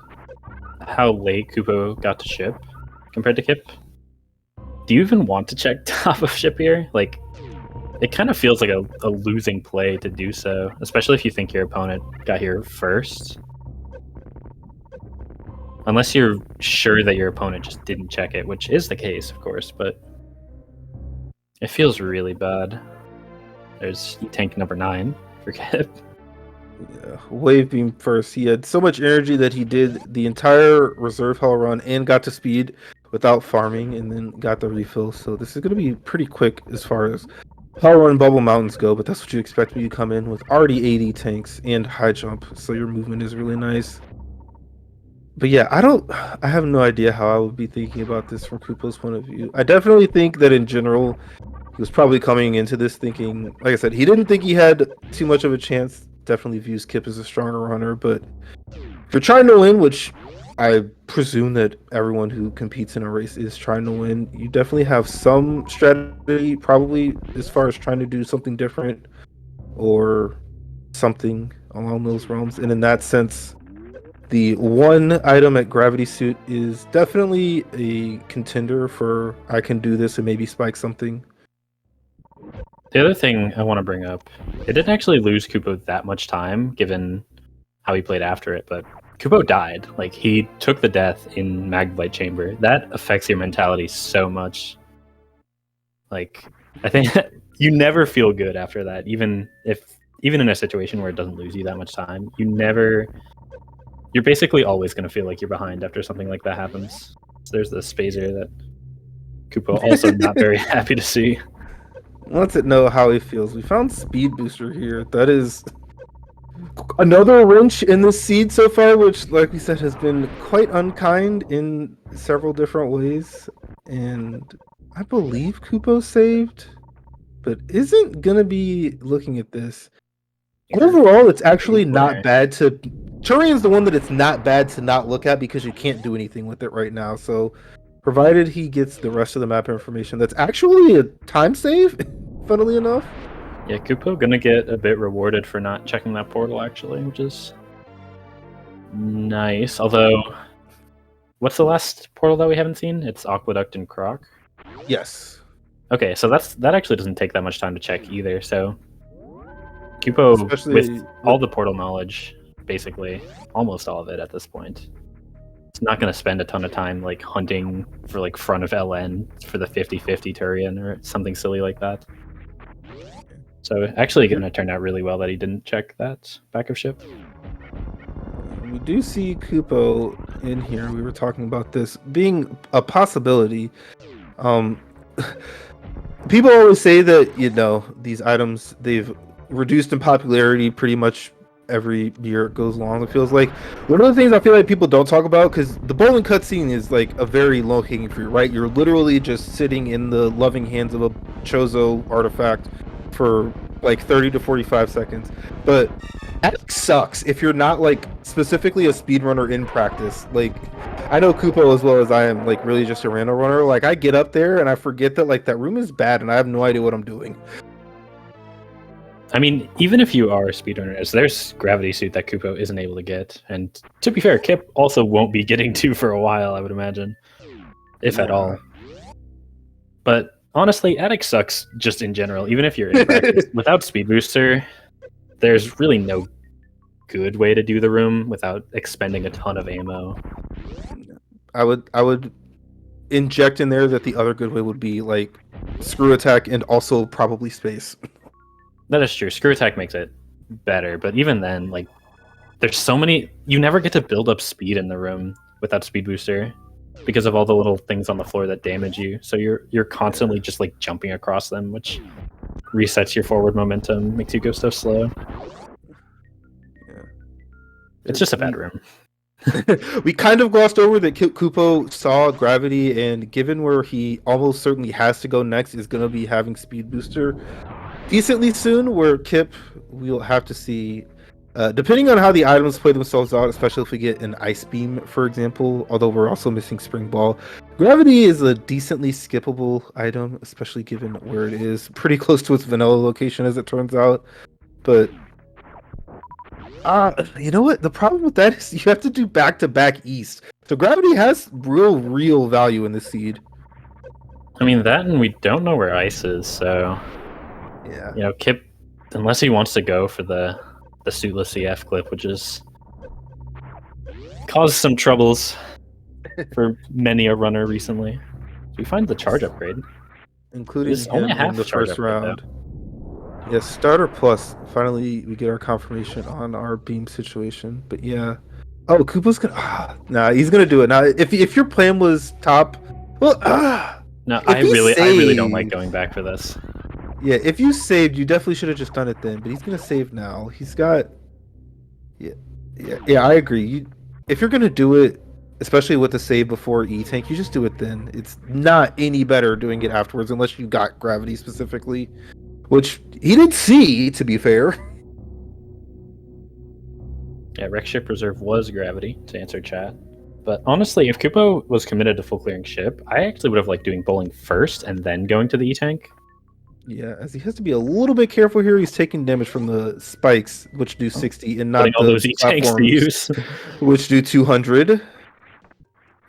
how late kupppo got to ship compared to Kipp, do you even want to check top of ship here? Like, it kind of feels like a losing play to do so, especially if you think your opponent got here first. Unless you're sure that your opponent just didn't check it, which is the case, of course, but it feels really bad. There's tank number 9 for Kipp. Yeah, wave beam first. He had so much energy that he did the entire reserve hell run and got to speed without farming, and then got the refill. So this is going to be pretty quick as far as hell run bubble mountains go, but that's what you expect when you come in with already 80 tanks and high jump, so your movement is really nice. But yeah, I have no idea how I would be thinking about this from kupppo's point of view. I definitely think that in general, he was probably coming into this thinking, like I said, he didn't think he had too much of a chance. Definitely views Kipp as a stronger runner, but if you're trying to win, which I presume that everyone who competes in a race is trying to win, you definitely have some strategy, probably as far as trying to do something different or something along those realms. And in that sense, the one item at Gravity Suit is definitely a contender for I can do this and maybe spike something. The other thing I want to bring up, it didn't actually lose Kupo that much time, given how he played after it, but Kupo died. Like, he took the death in Magnite Chamber. That affects your mentality so much. Like, I think you never feel good after that, even in a situation where it doesn't lose you that much time. You're basically always going to feel like you're behind after something like that happens. So there's the Spazer that Kupo also not very happy to see. Lets it know how he feels. We found Speed Booster here. That is another wrench in this seed so far, which, like we said, has been quite unkind in several different ways. And I believe Kupo saved, but isn't gonna be looking at this. Overall, it's actually not bad to. Turian's the one that it's not bad to not look at because you can't do anything with it right now. So, provided he gets the rest of the map information, that's actually a time save, funnily enough. Yeah, Kupo gonna get a bit rewarded for not checking that portal, actually, which is nice. Although, what's the last portal that we haven't seen? It's Aqueduct and Croc. Yes. Okay, so that actually doesn't take that much time to check either. So, Kupo, Especially with all the portal knowledge, basically almost all of it at this point, it's not going to spend a ton of time like hunting for like front of LN for the 50-50 Turian or something silly like that. So actually going to turn out really well that he didn't check that backup ship. We do see Kupo in here. We were talking about this being a possibility. People always say that, you know, these items, they've reduced in popularity pretty much every year it goes along. It feels like one of the things I feel like people don't talk about, because the bowling cutscene is like a very low hanging fruit, right? You're literally just sitting in the loving hands of a Chozo artifact for like 30 to 45 seconds, but that sucks if you're not like specifically a speedrunner in practice. Like, I know Kupo as well as I am like really just a random runner. Like, I get up there and I forget that like that room is bad and I have no idea what I'm doing. I mean, even if you are a speedrunner, there's gravity suit that Kupo isn't able to get, and to be fair, Kipp also won't be getting to for a while, I would imagine, if at all. But honestly, Attic sucks just in general. Even if you're in practice, without Speed Booster, there's really no good way to do the room without expending a ton of ammo. I would inject in there that the other good way would be like screw attack and also probably space. That is true. Screw attack makes it better, but even then, like, there's so many. You never get to build up speed in the room without Speed Booster because of all the little things on the floor that damage you. So you're constantly just like jumping across them, which resets your forward momentum, makes you go so slow. Yeah. It's just a bad room. We kind of glossed over that Kupo saw gravity, and given where he almost certainly has to go next is going to be having Speed Booster decently soon, where Kipp, we'll have to see, depending on how the items play themselves out, especially if we get an Ice Beam, for example, although we're also missing Spring Ball. Gravity is a decently skippable item, especially given where it is. Pretty close to its vanilla location, as it turns out. But, you know what? The problem with that is you have to do back-to-back East. So Gravity has real value in this seed. I mean, that, and we don't know where Ice is, so... Yeah. You know, Kipp, unless he wants to go for the suitless CF clip, which has caused some troubles for many a runner recently. We find the charge upgrade, including him in the first round. Though. Yes, starter plus. Finally, we get our confirmation on our beam situation. But yeah, oh, Koopa's gonna. Nah, he's gonna do it now. If your plan was top, well, no, I really don't like going back for this. Yeah, if you saved, you definitely should have just done it then. But he's gonna save now. He's got. Yeah. I agree. If you're gonna do it, especially with the save before E-Tank, you just do it then. It's not any better doing it afterwards, unless you got gravity specifically, which he did see. To be fair. Yeah, Wreck Ship Reserve was gravity, to answer chat. But honestly, if Kupo was committed to full clearing ship, I actually would have liked doing bowling first and then going to the E-Tank. Yeah, as he has to be a little bit careful here. He's taking damage from the spikes, which do 60, and not all those E-Tanks to use, which do 200.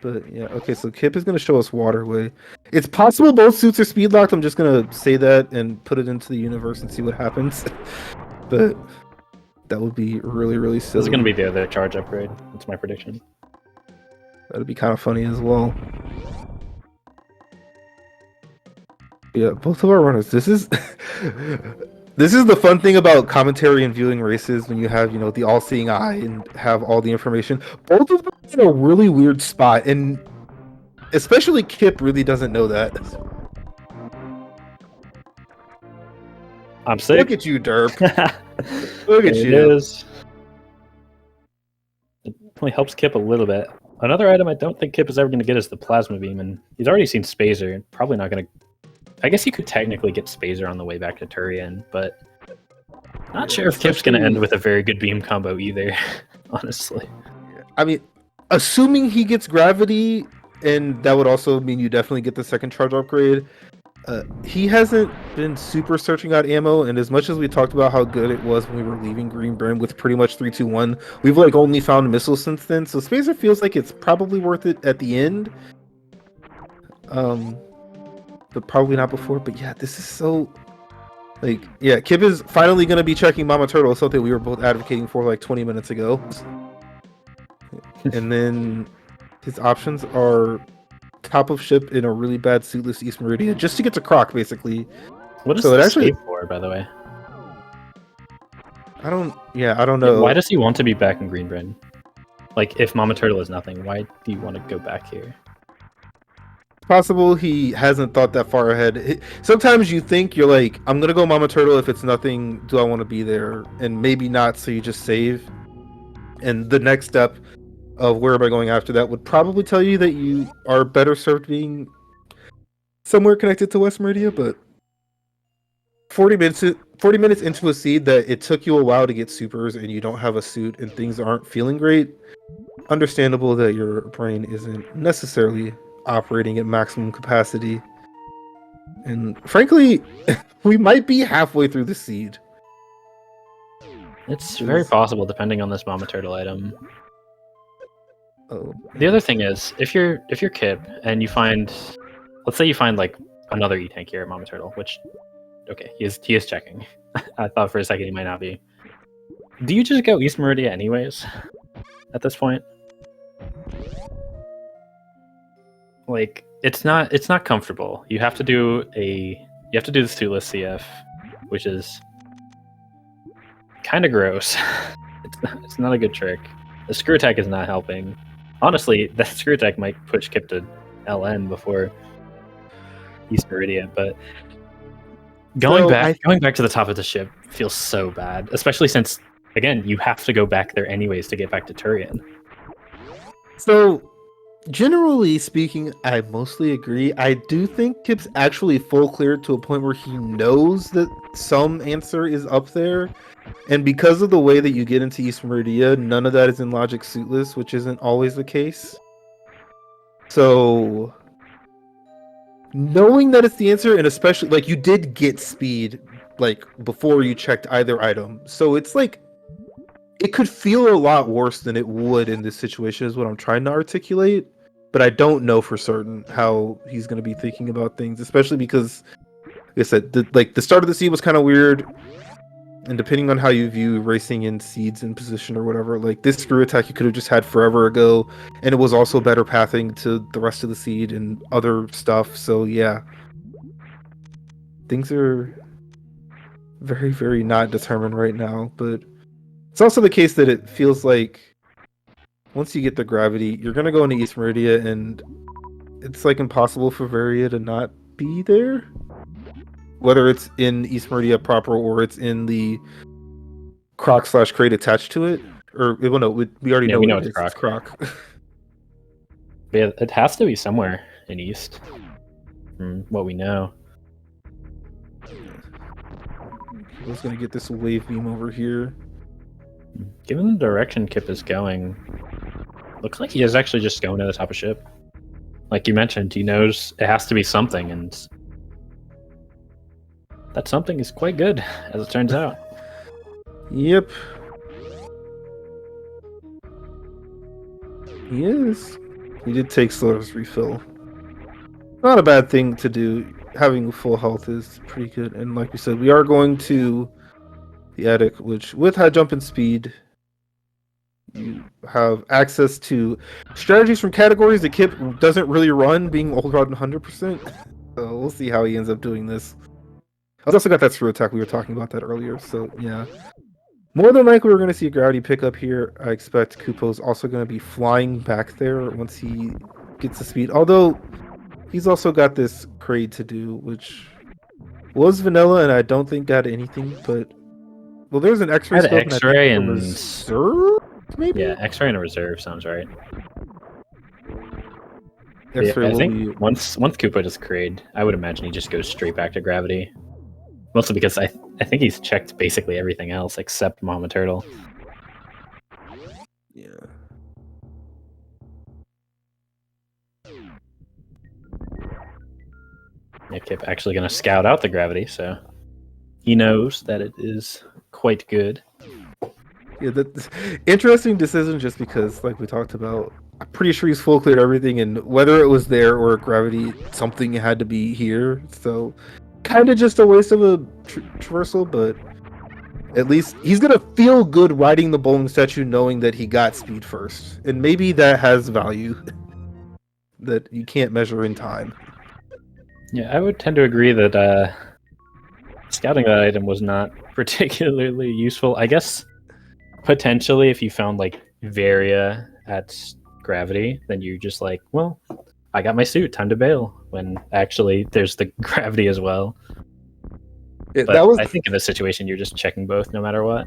But yeah, okay, so Kipp is gonna show us waterway. It's possible both suits are speed locked. I'm just gonna say that and put it into the universe and see what happens. But that would be really, really This is silly. going to be the other charge upgrade. That's my prediction. That'd be kind of funny as well. Yeah, both of our runners. This is this is the fun thing about commentary and viewing races when you have, the all-seeing eye and have all the information. Both of them are in a really weird spot, and especially Kipp really doesn't know that. I'm sick. Look at you, Derp. Look at There you. it is. It only helps Kipp a little bit. Another item I don't think Kipp is ever going to get is the plasma beam, and he's already seen Spazer. Probably not going to. I guess you could technically get Spazer on the way back to Turian, but not sure if Kipp's going to end with a very good beam combo either. Honestly, I mean, assuming he gets gravity, and that would also mean you definitely get the second charge upgrade. He hasn't been super searching out ammo, and as much as we talked about how good it was when we were leaving Green Brim with pretty much 3-2-1, we've only found missiles since then. So Spacer feels like it's probably worth it at the end. But probably not before. But yeah, this is so Kipp is finally gonna be checking Mama Turtle, something we were both advocating for 20 minutes ago. And then his options are top of ship in a really bad suitless East Meridian just to get to Croc, basically. what is So it this actually- save for, by the way? I don't know. Why does he want to be back in Green Brim? If Mama Turtle is nothing, why do you want to go back here? Possible he hasn't thought that far ahead. Sometimes you think you're I'm gonna go Mama Turtle if it's nothing. Do I want to be there? And maybe not. So you just save. And the next step of where am I going after that would probably tell you that you are better served being somewhere connected to West Meridia. But 40 minutes into a seed that it took you a while to get supers and you don't have a suit and things aren't feeling great. Understandable that your brain isn't necessarily operating at maximum capacity. And frankly, we might be halfway through the seed. It's very possible, depending on this Mama Turtle item. Oh. The other thing is, if you're Kipp and you find, let's say you find another E-Tank here at Mama Turtle, which, okay, he is checking. I thought for a second he might not be. Do you just go East Meridia anyways? At this point, it's not comfortable. You have to do the suitless CF, which is kind of gross. It's not a good trick. The screw attack is not helping. Honestly, that screw attack might push Kipp to LN before East Meridia, but going back to the top of the ship feels so bad, especially since, again, you have to go back there anyways to get back to Turian. So, generally speaking, I mostly agree. I do think Kipp's actually full cleared to a point where he knows that some answer is up there. And because of the way that you get into East Meridia, none of that is in logic suitless, which isn't always the case. So, knowing that it's the answer, and especially, you did get speed, before you checked either item. So it's it could feel a lot worse than it would in this situation, is what I'm trying to articulate. But I don't know for certain how he's going to be thinking about things, especially because, like I said, the start of the seed was kind of weird. And depending on how you view racing in seeds in position or whatever, this screw attack you could have just had forever ago, and it was also better pathing to the rest of the seed and other stuff. So yeah, things are very, very not determined right now. But it's also the case that it feels like once you get the gravity, you're gonna go into East Meridia, and it's impossible for Varia to not be there. Whether it's in East Meridia proper or it's in the Croc/crate attached to it, or we already know. We know it's it's Croc. It's Croc. Yeah, it has to be somewhere in East, from what we know. I was gonna get this wave beam over here. Given the direction Kipp is going, looks like he is actually just going to the top of ship. Like you mentioned, he knows it has to be something, and that something is quite good, as it turns out. Yep. He is. He did take Slur's refill. Not a bad thing to do. Having full health is pretty good. And like we said, we are going to the attic, which with high jump and speed, you have access to strategies from categories that Kipp doesn't really run, being all around 100%. So we'll see how he ends up doing this. I've also got that screw attack. We were talking about that earlier. So yeah. More than likely, we're going to see a gravity pickup here. I expect Kupo's also going to be flying back there once he gets the speed. Although, he's also got this crate to do, which was vanilla, and I don't think got anything, but... Well, there's an X-ray I had scope and I X-ray think a and... reserve, maybe? Yeah, X-ray and a reserve sounds right. X-ray I will think be... once Koopa is created, I would imagine he just goes straight back to gravity. Mostly because I think he's checked basically everything else except Mama Turtle. Yeah. Yeah, Kipp actually going to scout out the gravity, so he knows that it is quite good. Yeah, that's interesting decision just because, like we talked about, I'm pretty sure he's full cleared everything, and whether it was there or gravity, something had to be here. So, kind of just a waste of a traversal, but at least he's gonna feel good riding the bowling statue, knowing that he got speed first, and maybe that has value that you can't measure in time. Yeah, I would tend to agree that scouting that item was not particularly useful. I guess potentially if you found like Varia at gravity, then you're just like, well, I got my suit, time to bail. When actually there's the gravity as well. But I think in this situation you're just checking both no matter what.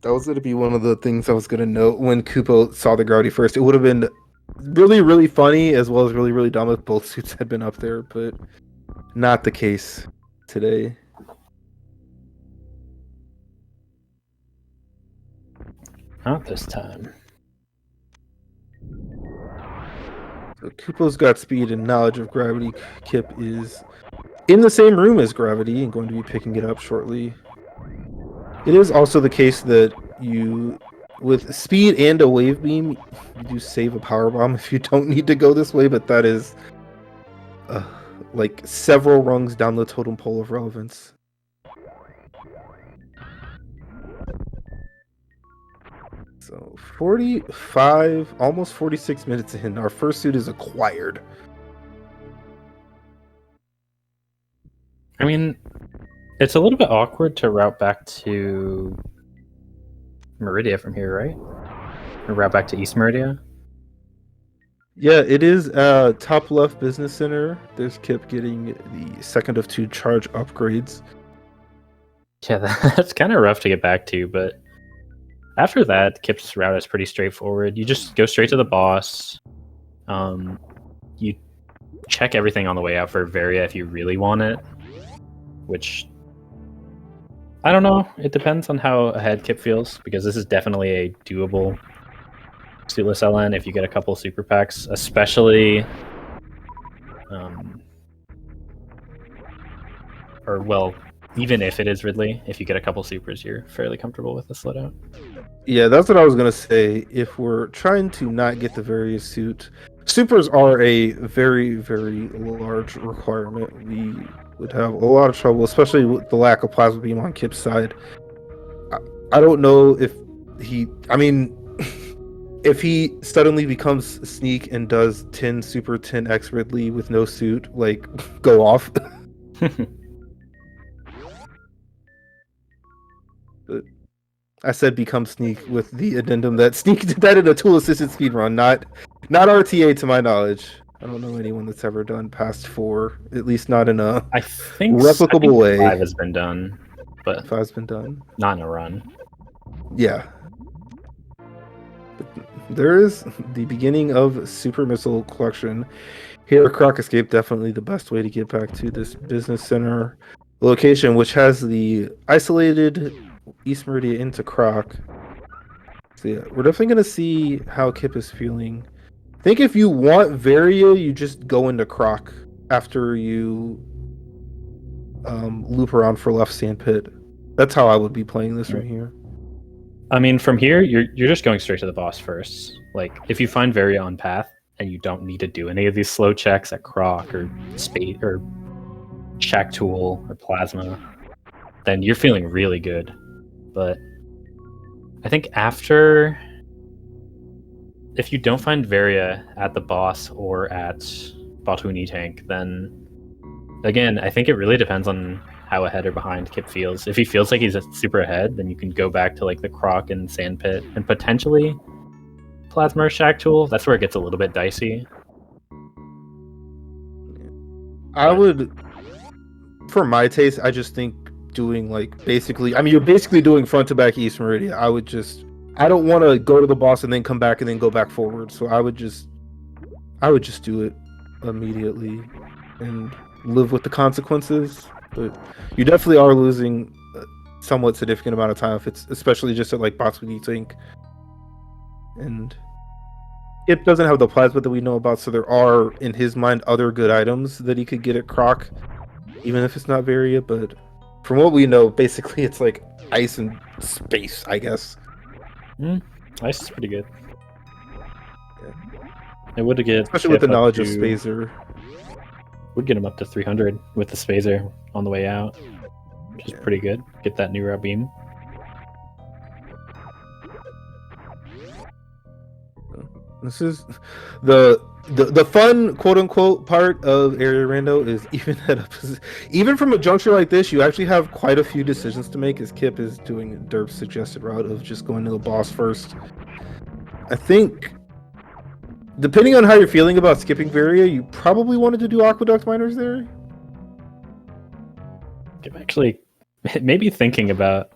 That was going to be one of the things I was going to note when Kupo saw the gravity first. It would have been really, really funny as well as really, really dumb if both suits had been up there, but not the case today. Not this time. So Kupo's got speed and knowledge of gravity. Kipp is in the same room as gravity and going to be picking it up shortly. It is also the case that you, with speed and a wave beam, you do save a power bomb if you don't need to go this way, but that is like several rungs down the totem pole of relevance. So 45, almost 46 minutes in, our first suit is acquired. I mean, it's a little bit awkward to route back to Meridia from here, right? Or route back to East Meridia? Yeah, it is top left business center. There's Kipp getting the second of 2 charge upgrades. Yeah, that's kind of rough to get back to, but after that, Kipp's route is pretty straightforward. You just go straight to the boss. You check everything on the way out for Varia if you really want it, which I don't know. It depends on how ahead Kipp feels, because this is definitely a doable suitless LN if you get a couple super packs, especially or well, even if it is Ridley, if you get a couple supers, you're fairly comfortable with this loadout. Yeah, that's what I was gonna say. If we're trying to not get the various suit, supers are a very, very large requirement. We would have a lot of trouble, especially with the lack of plasma beam on Kipp's side. I don't know if he. I mean, if he suddenly becomes Sneak and does 10 super 10x Ridley with no suit, like, go off. But I said become Sneak with the addendum that Sneak did that in a tool assisted speedrun, not RTA to my knowledge. I don't know anyone that's ever done past 4, at least not in a replicable way. 5 has been done, but 5's been done. Not in a run. Yeah. But there is the beginning of Super Missile Collection. Here at Croc Escape, definitely the best way to get back to this business center location, which has the isolated East Meridia into Croc. So yeah, we're definitely going to see how Kipp is feeling. I think if you want Varia, you just go into Croc after you loop around for left sand pit. That's how I would be playing this right here. I mean, from here, you're just going straight to the boss first. Like, if you find Varia on path and you don't need to do any of these slow checks at Croc or Spade or Shack Tool or Plasma, then you're feeling really good. But I think after, if you don't find Varia at the boss or at Baltoony Tank, then again, I think it really depends on how ahead or behind Kipp feels. If he feels like he's super ahead, then you can go back to like the Croc and Sand Pit and potentially Plasma or Shack Tool. That's where it gets a little bit dicey. I would, for my taste, I just think doing like basically, I mean, you're basically doing front to back East Meridian. I don't want to go to the boss and then come back and then go back forward. So I would just do it immediately and live with the consequences. But you definitely are losing a somewhat significant amount of time if it's especially just at like Botswini Tank. And it doesn't have the plasma that we know about, so there are, in his mind, other good items that he could get at Croc, even if it's not Varia. But from what we know, basically it's like ice and space, I guess. Ice is pretty good. Yeah. It would get, especially with the knowledge of Spazer. Would get him up to 300 with the Spazer on the way out, which is pretty good. Get that new route beam. This is the fun quote unquote part of area rando is even from a juncture like this, you actually have quite a few decisions to make, as Kipp is doing Derp's suggested route of just going to the boss first. I think depending on how you're feeling about skipping Varia, you probably wanted to do Aqueduct Miners there. I'm actually maybe thinking about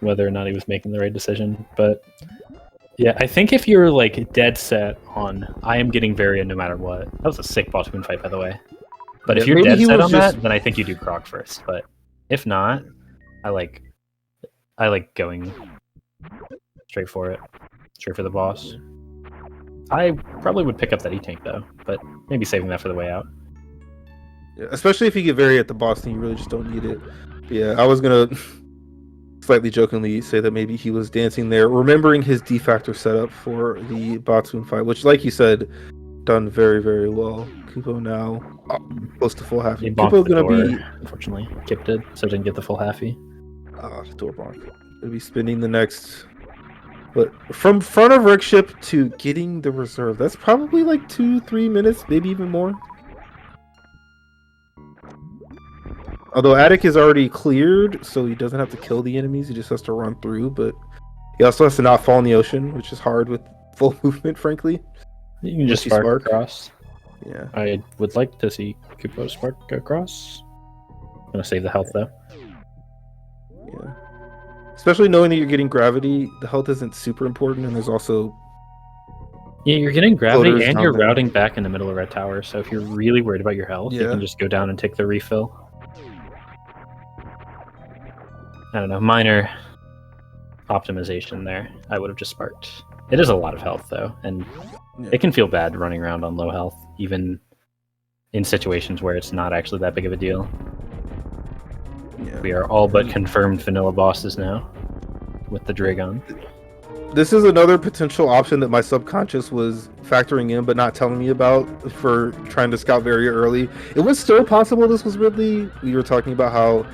whether or not he was making the right decision, but yeah, I think if you're like dead set on I am getting Varia no matter what. That was a sick boss moon fight, by the way. But if you're dead set on that, then I think you do Croc first. But if not, I like going straight for it, straight for the boss. I probably would pick up that E-Tank though, but maybe saving that for the way out. Yeah, especially if you get Varia at the boss, then you really just don't need it. But yeah, I was gonna slightly jokingly say that maybe he was dancing there, remembering his D-Factor setup for the Botswoon fight, which, like you said, done very, very well. Kupppo now close to full halfie. Kuppos gonna be, unfortunately, Kipp did, so didn't get the full halfie. Door bonk. Gonna be spending the next, but from front of Rick ship to getting the reserve, that's probably like 2-3 minutes, maybe even more. Although Attic is already cleared, so he doesn't have to kill the enemies, he just has to run through, but he also has to not fall in the ocean, which is hard with full movement, frankly. You can just spark across. Yeah. I would like to see Kupppo spark across. I'm going to save the health, though. Yeah. Especially knowing that you're getting gravity, the health isn't super important, and there's also... Yeah, you're getting gravity, and you're routing back in the middle of Red Tower, so if you're really worried about your health, you can just go down and take the refill. I don't know, minor optimization there. I would have just sparked. It is a lot of health, though, and it can feel bad running around on low health, even in situations where it's not actually that big of a deal. Yeah. We are all but confirmed vanilla bosses now with the Dragon. This is another potential option that my subconscious was factoring in but not telling me about for trying to scout very early. It was still possible this was Ridley. We were talking about how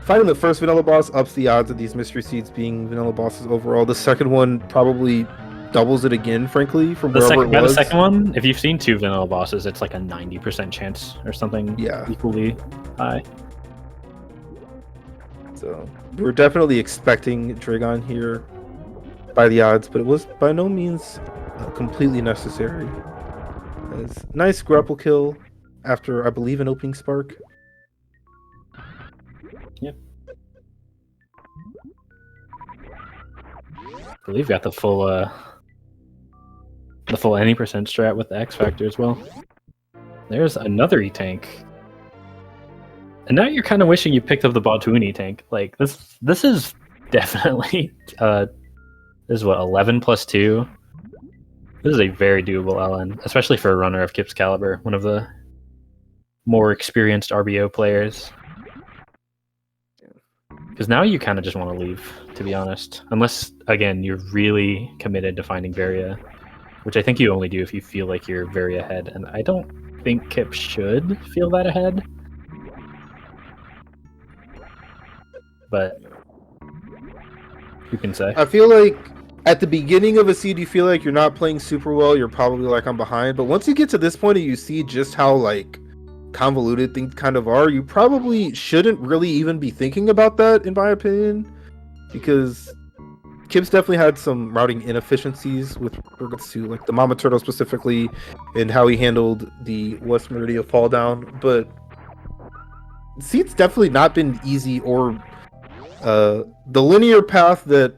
fighting the first vanilla boss ups the odds of these mystery seeds being vanilla bosses overall. The second one probably doubles it again, frankly, from wherever it was. By the second one, if you've seen 2 vanilla bosses, it's like a 90% chance or something equally high. So we're definitely expecting Dragon here by the odds, but it was by no means completely necessary. As nice grapple kill after, I believe, an opening spark. Yep. I believe got the full any percent strat with the X Factor as well. There's another E-Tank. And now you're kind of wishing you picked up the Baltoon E-Tank. Like, this is definitely this is what, 11 plus 2. This is a very doable LN, especially for a runner of Kipp's caliber, one of the more experienced RBO players. Because now you kind of just want to leave, to be honest. Unless, again, you're really committed to finding Varia, which I think you only do if you feel like you're very ahead. And I don't think Kipp should feel that ahead. But who can say? I feel like at the beginning of a seed, you feel like you're not playing super well. You're probably like, I'm behind. But once you get to this point and you see just how like convoluted things kind of are, you probably shouldn't really even be thinking about that, in my opinion, because Kipp's definitely had some routing inefficiencies with regards to like the Mama Turtle specifically and how he handled the West Meridia fall down. But Seed's definitely not been easy, or the linear path that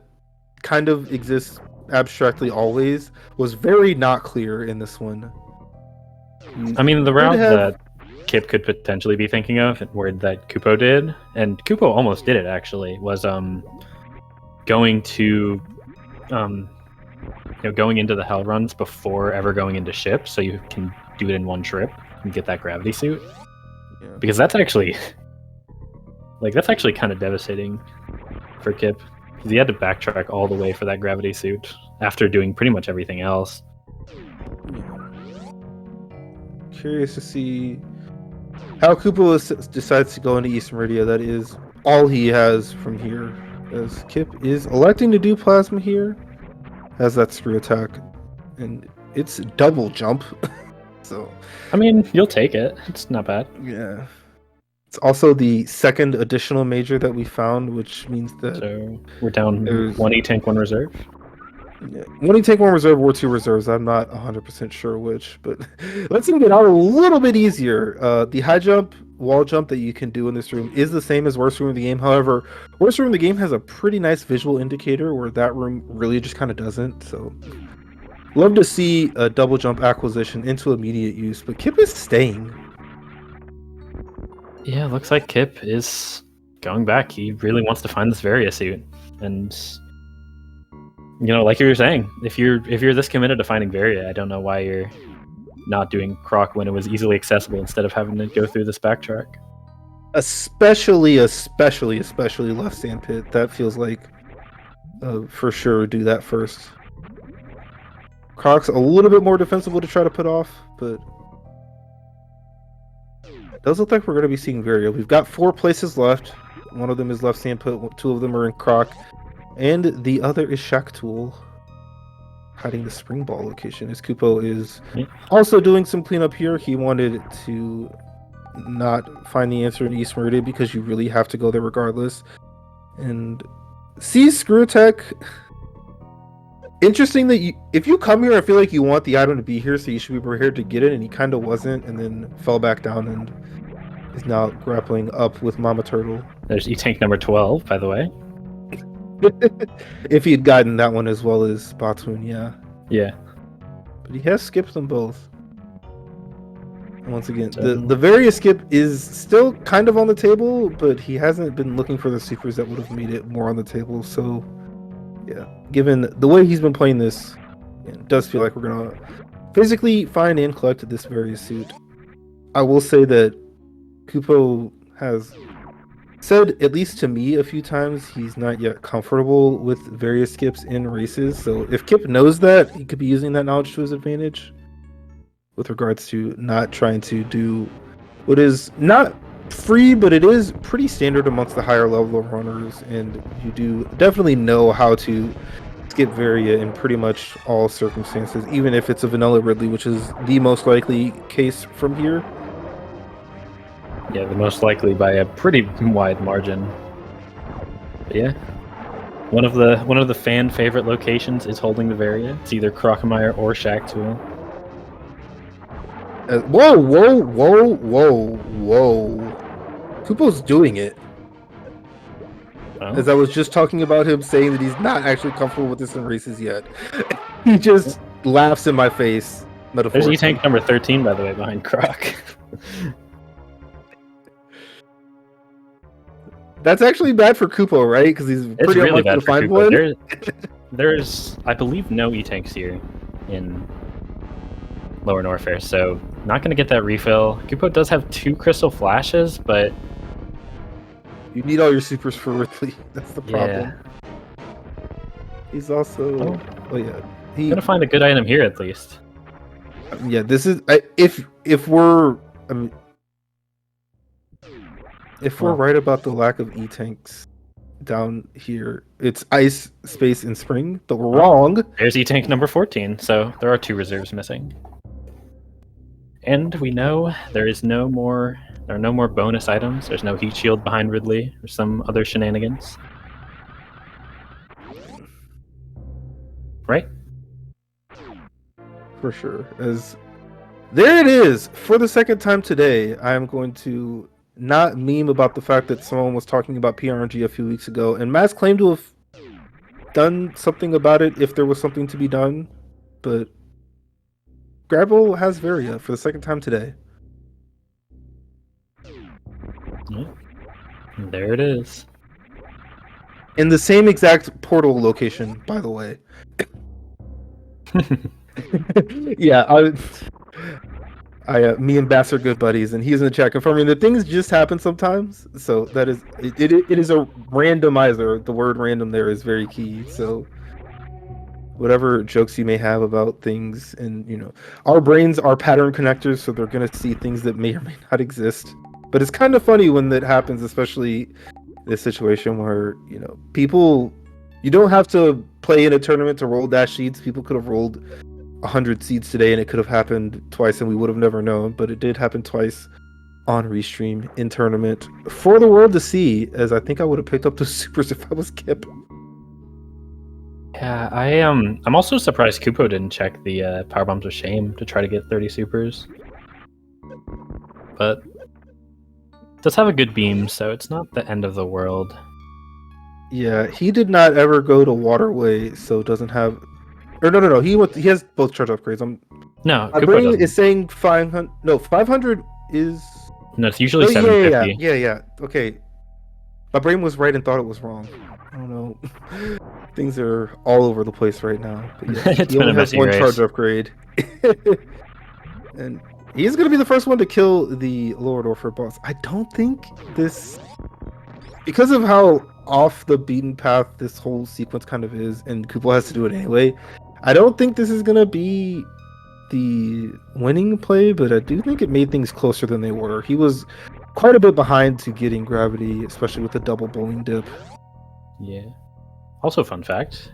kind of exists abstractly always was very not clear in this one. I mean, the route that Kipp could potentially be thinking of, where that Kupppo did, and Kupppo almost did it actually, was going to going into the Hell runs before ever going into ship, so you can do it in one trip and get that gravity suit. Yeah. Because that's actually kind of devastating for Kipp, because he had to backtrack all the way for that gravity suit after doing pretty much everything else. Curious to see how Kupppo decides to go into East Meridia. That is all he has from here, as Kipp is electing to do plasma here, has that screw attack, and it's double jump. So I mean, you'll take it. It's not bad. Yeah. It's also the second additional major that we found, which means that so we're down 1 E-Tank, 1 reserve. Yeah. 1 E-Tank, 1 reserve, or 2 reserves. I'm not 100% sure which, but let's even get out a little bit easier. The high jump, wall jump that you can do in this room is the same as worst room in the game. However, worst room in the game has a pretty nice visual indicator, where that room really just kind of doesn't. So love to see a double jump acquisition into immediate use, but Kipp is staying. Yeah, looks like Kipp is going back. He really wants to find this Varia suit, and like you were saying, if you're this committed to finding Varia, I don't know why you're not doing Croc when it was easily accessible instead of having to go through this backtrack. Especially left sandpit. That feels like for sure do that first. Croc's a little bit more defensible to try to put off, but it does look like we're going to be seeing Varia. We've got 4 places left. One of them is left sandpit, 2 of them are in Croc, and the other is Shack Tool, hiding the spring ball location, as Kupppo is also doing some cleanup here. He wanted to not find the answer in East Meridia because you really have to go there regardless. And see Screw Attack. Interesting that if you come here, I feel like you want the item to be here, so you should be prepared to get it, and he kind of wasn't, and then fell back down and is now grappling up with Mama Turtle. There's E-Tank number 12, by the way. If he had gotten that one as well as Batoon, yeah. Yeah. But he has skipped them both. And once again, the Varia skip is still kind of on the table, but he hasn't been looking for the supers that would have made it more on the table, so yeah. Given the way he's been playing this, it does feel like we're going to physically find and collect this Varia suit. I will say that Kupppo has said, at least to me a few times, he's not yet comfortable with various skips in races. So if Kipp knows that, he could be using that knowledge to his advantage with regards to not trying to do what is not free, but it is pretty standard amongst the higher level of runners, and you do definitely know how to skip Varia in pretty much all circumstances, even if it's a vanilla Ridley, which is the most likely case from here. Yeah, the most likely by a pretty wide margin. But yeah, one of the fan favorite locations is holding the Varia. It's either Crocomire or Shack Tool. Whoa! Kupppo's doing it. Oh. As I was just talking about him saying that he's not actually comfortable with this in races yet. He just laughs in my face. There's E-Tank number 13, by the way, behind Croc. That's actually bad for Kupppo, right? Because he's pretty really unlucky to find one. There's, I believe, no E-Tanks here in Lower Norfair, so not going to get that refill. Kupppo does have 2 crystal flashes, but You need all your supers for Ridley. That's the problem. Yeah. He's also. Oh yeah. I'm gonna find a good item here at least. Yeah. This is if we're. I mean, if we're right about the lack of E-tanks down here, it's ice, space, and spring. But we're wrong. There's E-tank number 14, so there are 2 reserves missing. And we know there are no more bonus items. There's no heat shield behind Ridley or some other shenanigans. Right? For sure. As there it is. For the second time today, I am going to not meme about the fact that someone was talking about PRNG a few weeks ago, and Matt's claimed to have done something about it if there was something to be done, but Gravel has Varia for the second time today. There it is. In the same exact portal location, by the way. Yeah, me and Bass are good buddies, and he's in the chat confirming that things just happen sometimes. So that is it is a randomizer. The word random there is very key. So whatever jokes you may have about things, and our brains are pattern connectors, so they're gonna see things that may or may not exist. But it's kind of funny when that happens, especially this situation where people. You don't have to play in a tournament to roll dash seeds. People could have rolled 100 seeds today, and it could have happened twice, and we would have never known. But it did happen twice on Restream in tournament for the world to see. As I think I would have picked up those supers if I was Kipp. Yeah, I'm also surprised Kupppo didn't check the power bombs of shame to try to get 30 supers. But it does have a good beam, so it's not the end of the world. Yeah, he did not ever go to Waterway, so doesn't have. Or no. He has both charge upgrades. No, my brain is saying 500. No, 500 is. No, it's usually 750. Yeah. Okay, my brain was right and thought it was wrong. I don't know. Things are all over the place right now. But yeah, It's he been only a has messy one race. charge upgrade, and he's gonna be the first one to kill the Lord Orpher boss. I don't think this, because of how off the beaten path this whole sequence kind of is, and Kupppo has to do it anyway. I don't think this is gonna be the winning play, but I do think it made things closer than they were. He was quite a bit behind to getting gravity, especially with the double bowling dip. Yeah. Also, fun fact,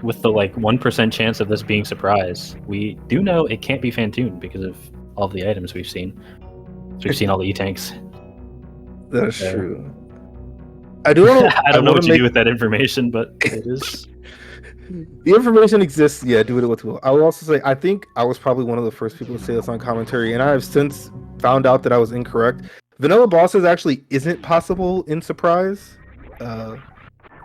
with the 1% chance of this being surprise, we do know it can't be Fantoon because of all the items we've seen. We've seen all the E-tanks. That is true. I do want to. I don't know what you do with that information, but it is. The information exists. Yeah, do with it what you will. I will also say, I think I was probably one of the first people to say this on commentary, and I have since found out that I was incorrect. Vanilla bosses actually isn't possible in Surprise.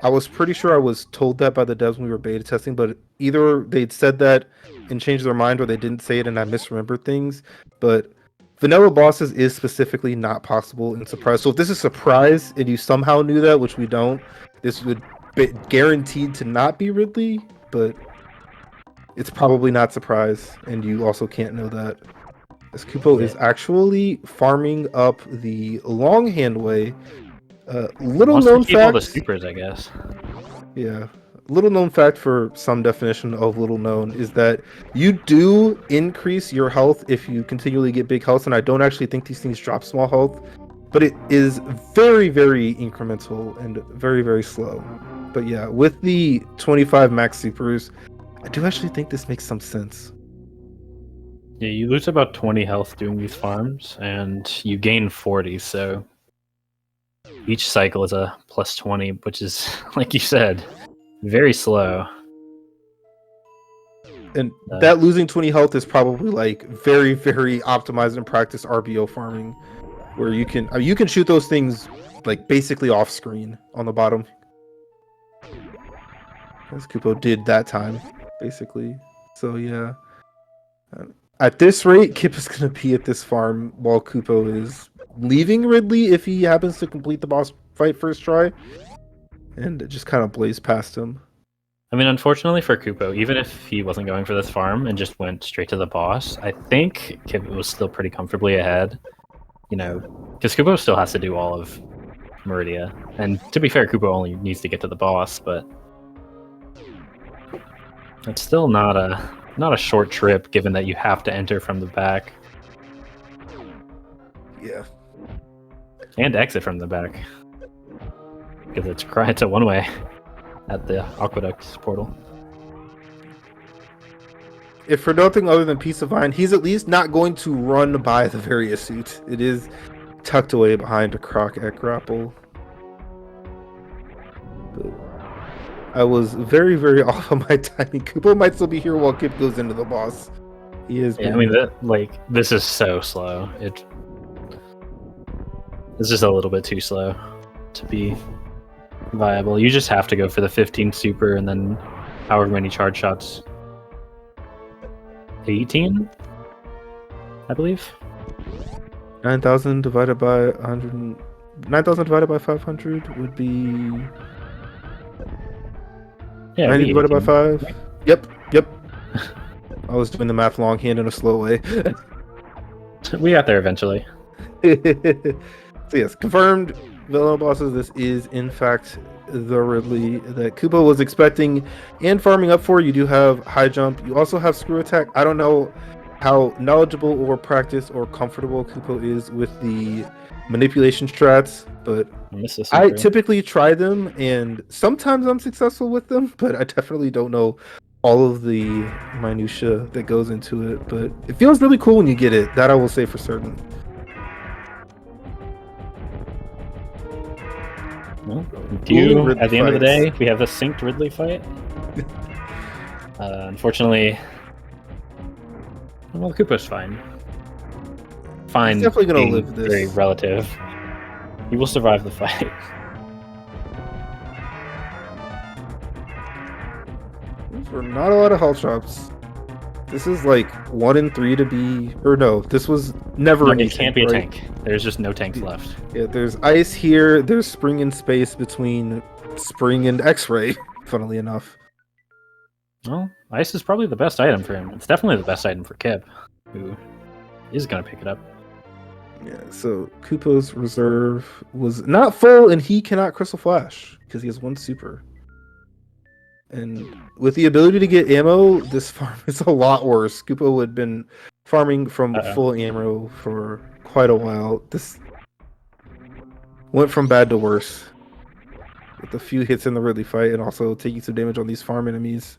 I was pretty sure I was told that by the devs when we were beta testing, but either they'd said that and changed their mind, or they didn't say it and I misremembered things. But vanilla bosses is specifically not possible in Surprise. So if this is Surprise and you somehow knew that, which we don't, this would be guaranteed to not be Ridley, but it's probably not Surprise, and you also can't know that. As Kupppo is actually farming up the longhand way. Little known fact. All the supers, I guess. Yeah. Little known fact for some definition of little known is that you do increase your health if you continually get big health, and I don't actually think these things drop small health, but it is very, very incremental and very, very slow. But yeah, with the 25 max supers, I do actually think this makes some sense. Yeah, you lose about 20 health doing these farms, and you gain 40, so each cycle is a plus 20, which is, like you said, very slow. And that losing 20 health is probably very, very optimized and practiced RBO farming, where you can shoot those things basically off screen on the bottom, as Kupppo did that time, basically. So yeah, at this rate, Kipp is gonna be at this farm while Kupppo is leaving Ridley if he happens to complete the boss fight first try, and just kind of blaze past him. I mean, unfortunately for Kupppo, even if he wasn't going for this farm and just went straight to the boss, I think Kipp was still pretty comfortably ahead. Because Kupppo still has to do all of Meridia. And to be fair, Kupo only needs to get to the boss, but it's still not a short trip, given that you have to enter from the back Yeah. and exit from the back, because it's a one-way at the Aqueduct portal. If for nothing other than peace of mind, he's at least not going to run by the various suit. It is tucked away behind a croc at grapple. But I was very, very off on my timing. Kupo might still be here while Kipp goes into the boss. He is. Yeah, I mean, this is so slow. It's just a little bit too slow to be viable. You just have to go for the 15 super and then however many charge shots. 18, I believe. 9,000 divided by 100. 9,000 divided by 500 would be. Yeah, 90 divided by 18. 5. Yep. I was doing the math longhand in a slow way. We got there eventually. So yes, confirmed villain bosses. This is in fact the Ridley that Kupo was expecting and farming up for. You do have high jump. You also have screw attack. I don't know how knowledgeable or practiced or comfortable Kupo is with the manipulation strats, but I typically try them and sometimes I'm successful with them, but I definitely don't know all of the minutia that goes into it. But it feels really cool when you get it. That I will say for certain. Well, at the end of the day, we have a synced Ridley fight. Unfortunately, well, Koopa's fine. Fine. He's definitely gonna live this. Very relative. He will survive the fight. These were not a lot of health drops. This is like 1 in 3 to be, or no, this was never. No, it can't be a tank. There's just no tanks left. Yeah, there's ice here. There's spring in space between spring and X-ray. Funnily enough. Well, ice is probably the best item for him. It's definitely the best item for Kipp, who is gonna pick it up. Yeah. So Kupo's reserve was not full, and he cannot Crystal Flash because he has 1 super. And with the ability to get ammo, this farm is a lot worse. Kupo had been farming from full ammo for quite a while. This went from bad to worse. With a few hits in the Ridley fight and also taking some damage on these farm enemies.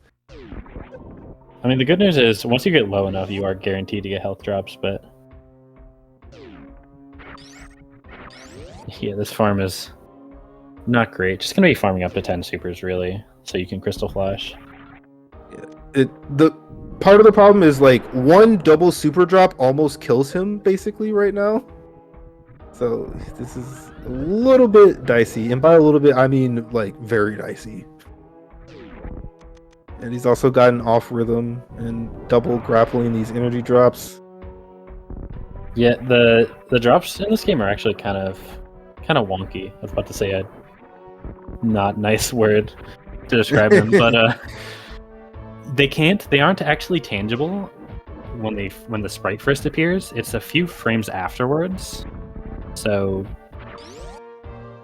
I mean, the good news is, once you get low enough, you are guaranteed to get health drops, but yeah, this farm is not great. Just gonna be farming up to 10 supers, really, so you can Crystal Flash. The part of the problem is like 1 double super drop almost kills him basically right now. So this is a little bit dicey, and by a little bit I mean like very dicey. And he's also gotten off rhythm and double grappling these energy drops. Yeah, the drops in this game are actually kind of wonky. I was about to say a not nice word to describe them, but they aren't actually tangible when the sprite first appears. It's a few frames afterwards. So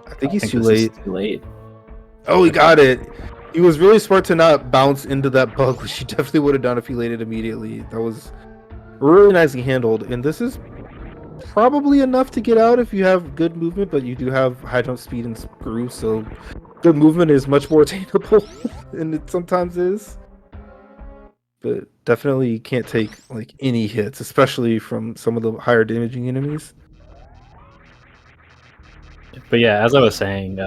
I think he's too late. Too late. Oh, he got it. He was really smart to not bounce into that bug, which he definitely would have done if he laid it immediately. That was really nicely handled. And this is probably enough to get out if you have good movement, but you do have high jump speed and screw, so good movement is much more attainable than it sometimes is. But definitely can't take like any hits, especially from some of the higher damaging enemies. But yeah, as I was saying,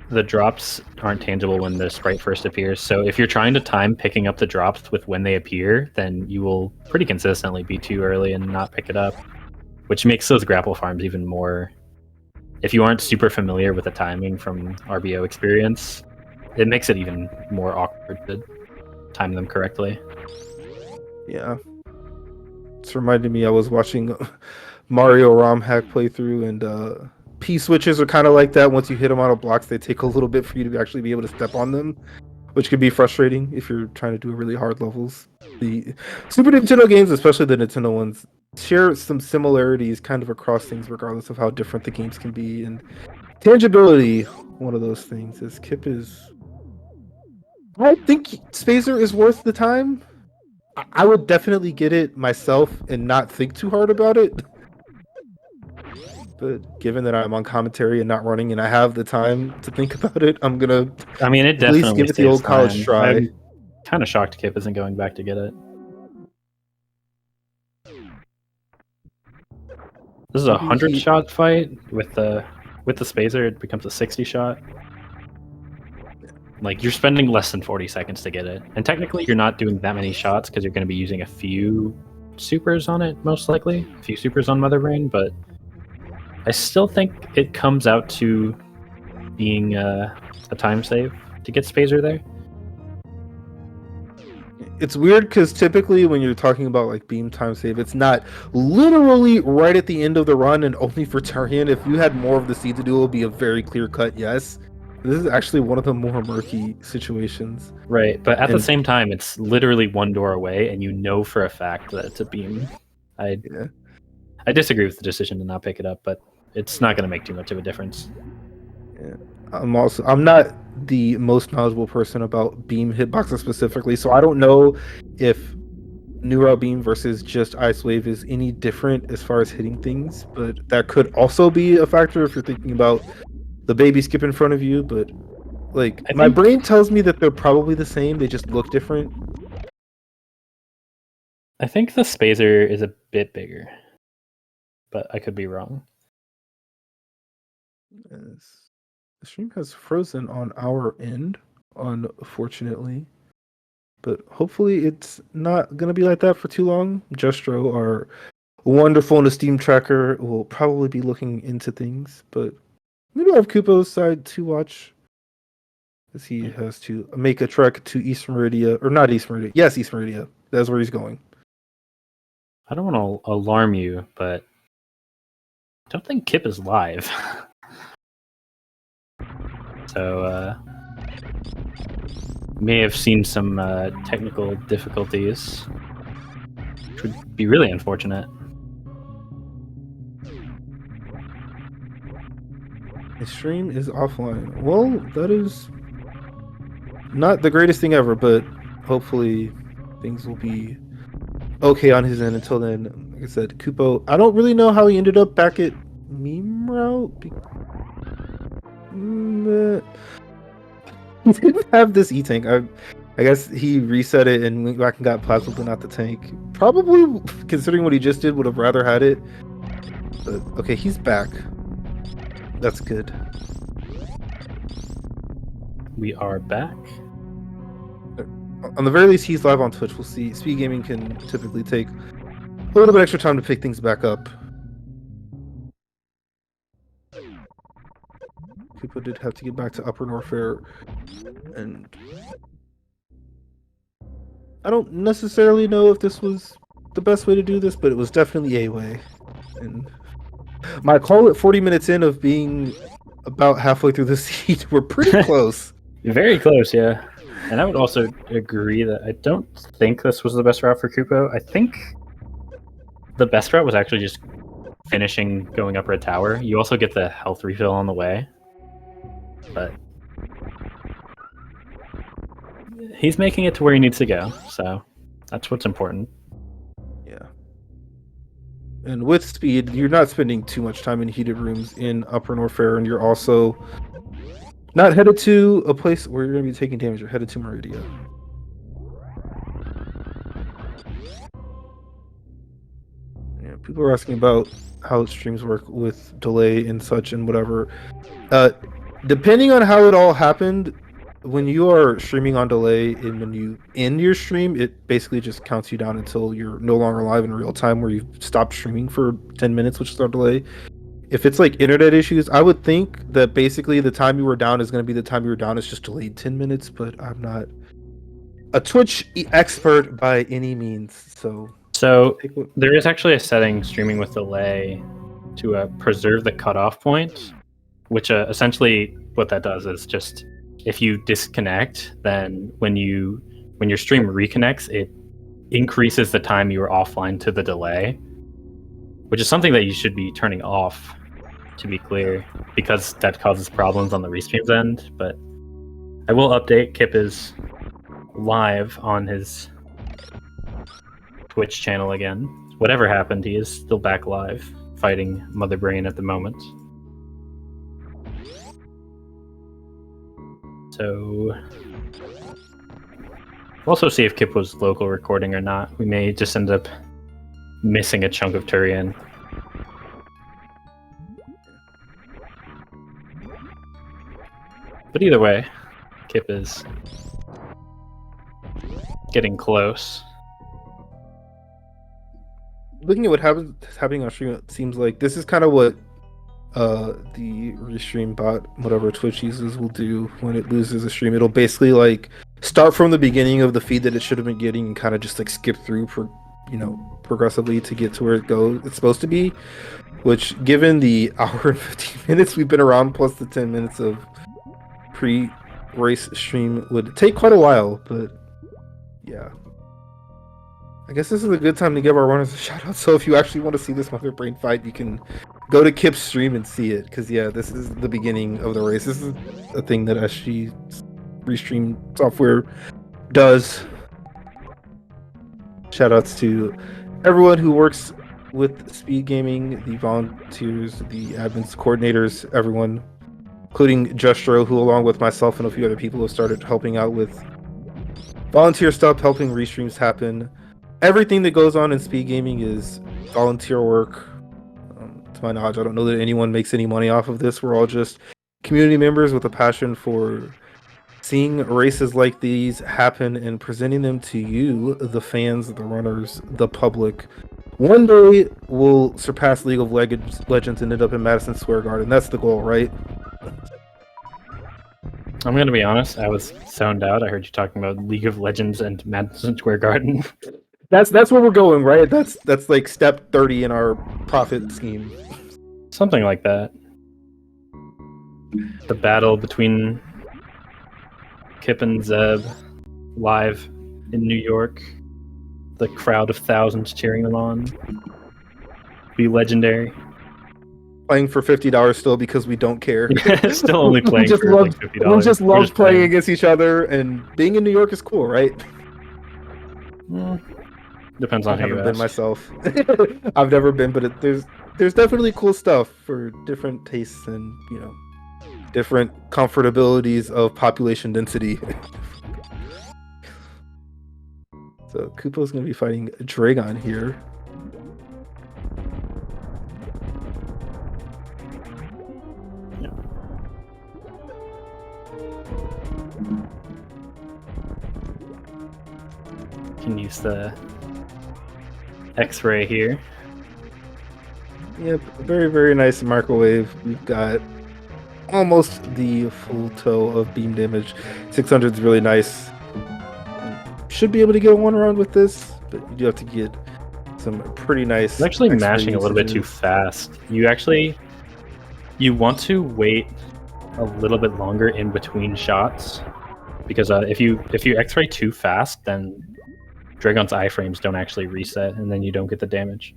the drops aren't tangible when the sprite first appears. So if you're trying to time picking up the drops with when they appear, then you will pretty consistently be too early and not pick it up, which makes those grapple farms even more. If you aren't super familiar with the timing from RBO experience, it makes it even more awkward to time them correctly. Yeah. It's reminded me I was watching Mario ROM hack playthrough, and P switches are kind of like that. Once you hit them on a blocks, they take a little bit for you to actually be able to step on them, which can be frustrating if you're trying to do really hard levels. The Super Nintendo games, especially the Nintendo ones, share some similarities kind of across things, regardless of how different the games can be. And tangibility, one of those things, is Kipp is. I think Spacer is worth the time. I would definitely get it myself and not think too hard about it. But given that I'm on commentary and not running, and I have the time to think about it, I'm gonna I mean, it at least definitely give it the saves old college time. try. I'm kind of shocked Kipp isn't going back to get it. This is a Maybe 100-shot fight with the spacer. It becomes a 60-shot. Like, you're spending less than 40 seconds to get it, and technically you're not doing that many shots because you're going to be using a few supers on it, most likely, a few supers on Mother Brain. But I still think it comes out to being a time save to get spacer there. It's weird because typically when you're talking about like beam time save, it's not literally right at the end of the run and only for Tarian. If you had more of the seed to do, it would be a very clear cut yes. This is actually one of the more murky situations. Right, but at the same time, it's literally one door away, and you know for a fact that it's a beam. I disagree with the decision to not pick it up, but it's not going to make too much of a difference. Yeah. I'm not the most knowledgeable person about beam hitboxes specifically, so I don't know if New Route Beam versus just Ice Wave is any different as far as hitting things, but that could also be a factor if you're thinking about the baby skip in front of you. But like my brain tells me that they're probably the same, they just look different. I think the spacer is a bit bigger, but I could be wrong. Yes. The stream has frozen on our end, unfortunately. But hopefully it's not going to be like that for too long. Justro, our wonderful and esteemed tracker, will probably be looking into things. But maybe I'll have Kupo's side to watch. As he has to make a trek to East Meridia. Or not East Meridia. Yes, East Meridia. That's where he's going. I don't want to alarm you, but I don't think Kipp is live. So, may have seen some technical difficulties, which would be really unfortunate. His stream is offline. Well, that is not the greatest thing ever, but hopefully things will be okay on his end. Until then, like I said, Kupo, I don't really know how he ended up back at Meme Route. He didn't have this E-Tank. I guess he reset it and went back and got Plasma, but not the tank. Probably, considering what he just did, would have rather had it. But, okay, he's back. That's good. We are back. On the very least, he's live on Twitch. We'll see. SpeedGaming can typically take a little bit extra time to pick things back up. Kupo did have to get back to Upper Norfair, and I don't necessarily know if this was the best way to do this, but it was definitely a way. And my call at 40 minutes in of being about halfway through the seed, we're pretty close. Very close, yeah. And I would also agree that I don't think this was the best route for Kupo. I think the best route was actually just finishing going up Red Tower. You also get the health refill on the way. But he's making it to where he needs to go, so that's what's important. Yeah. And with speed, you're not spending too much time in heated rooms in Upper Norfair, and you're also not headed to a place where you're going to be taking damage. You're headed to Meridia. Yeah, people are asking about how streams work with delay and such and whatever. Depending on how it all happened, when you are streaming on delay and when you end your stream, it basically just counts you down until you're no longer live in real time, where you've stopped streaming for 10 minutes, which is our delay. If it's like internet issues, I would think that basically the time you were down is going to be the time you were down. It's just delayed 10 minutes, but I'm not a Twitch expert by any means. So there is actually a setting, streaming with delay, to preserve the cutoff point, which essentially what that does is just, if you disconnect, then when your stream reconnects, it increases the time you were offline to the delay. which is something that you should be turning off, to be clear, because that causes problems on the restream's end. But I will update. Kipp is live on his Twitch channel again. Whatever happened, he is still back live, fighting Mother Brain at the moment. So we'll also see if Kipp was local recording or not. We may just end up missing a chunk of Turian. But either way, Kipp is getting close. Looking at what happening on stream, it seems like this is kind of what the restream bot, whatever Twitch uses, will do when it loses a stream. It'll basically like start from the beginning of the feed that it should have been getting and kind of just like skip through progressively to get to where it's supposed to be. Which, given the hour and 15 minutes we've been around, plus the 10 minutes of pre-race stream, would take quite a while. But yeah, I guess this is a good time to give our runners a shout out. So if you actually want to see this Mother Brain fight, you can go to Kipp's stream and see it. Because yeah, this is the beginning of the race. This is a thing that SG Restream software does. Shout outs to everyone who works with SpeedGaming, the volunteers, the admins, coordinators, everyone, including Justro, who along with myself and a few other people have started helping out with volunteer stuff, helping restreams happen. Everything that goes on in SpeedGaming is volunteer work. To my knowledge, I don't know that anyone makes any money off of this. We're all just community members with a passion for seeing races like these happen and presenting them to you, the fans, the runners, the public. One day we'll surpass League of Legends and end up in Madison Square Garden. That's the goal, right? I'm gonna be honest, I was zoned out. I heard you talking about League of Legends and Madison Square Garden. That's where we're going, right? That's like step 30 in our profit scheme. Something like that. The battle between Kipp and Zeb live in New York. The crowd of thousands cheering them on. Be legendary. Playing for $50 still because we don't care. Still only playing for like $50. We just love playing against each other, and being in New York is cool, right? Depends on I who you haven't been ask. myself. I've never been, but there's definitely cool stuff for different tastes and different comfortabilities of population density. So Kupo's gonna be fighting Dragon here. Can use the X-ray here. Yep, very, very nice microwave. We've got almost the full toe of beam damage. 600 is really nice. Should be able to get one round with this, but you do have to get some pretty nice. I'm actually mashing a little bit too fast. You want to wait a little bit longer in between shots, because if you X-ray too fast, then Dragon's iframes don't actually reset, and then you don't get the damage.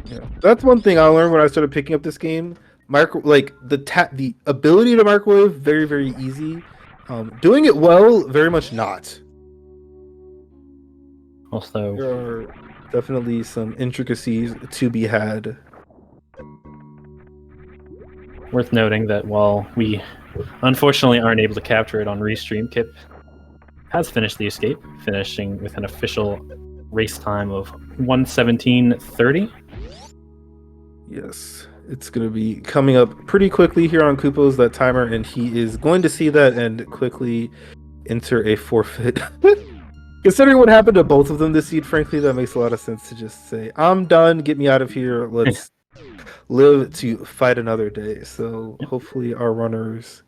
Yeah, that's one thing I learned when I started picking up this game. The ability to microwave, very, very easy. Doing it well, very much not. Also, there are definitely some intricacies to be had. Worth noting that while we unfortunately aren't able to capture it on Restream, Kipp has finished the escape, finishing with an official race time of 1:17:30. Yes, it's going to be coming up pretty quickly here on Kupo's that timer, and he is going to see that and quickly enter a forfeit. Considering what happened to both of them this seed, frankly, that makes a lot of sense to just say, I'm done, get me out of here, let's live to fight another day. So hopefully our runners,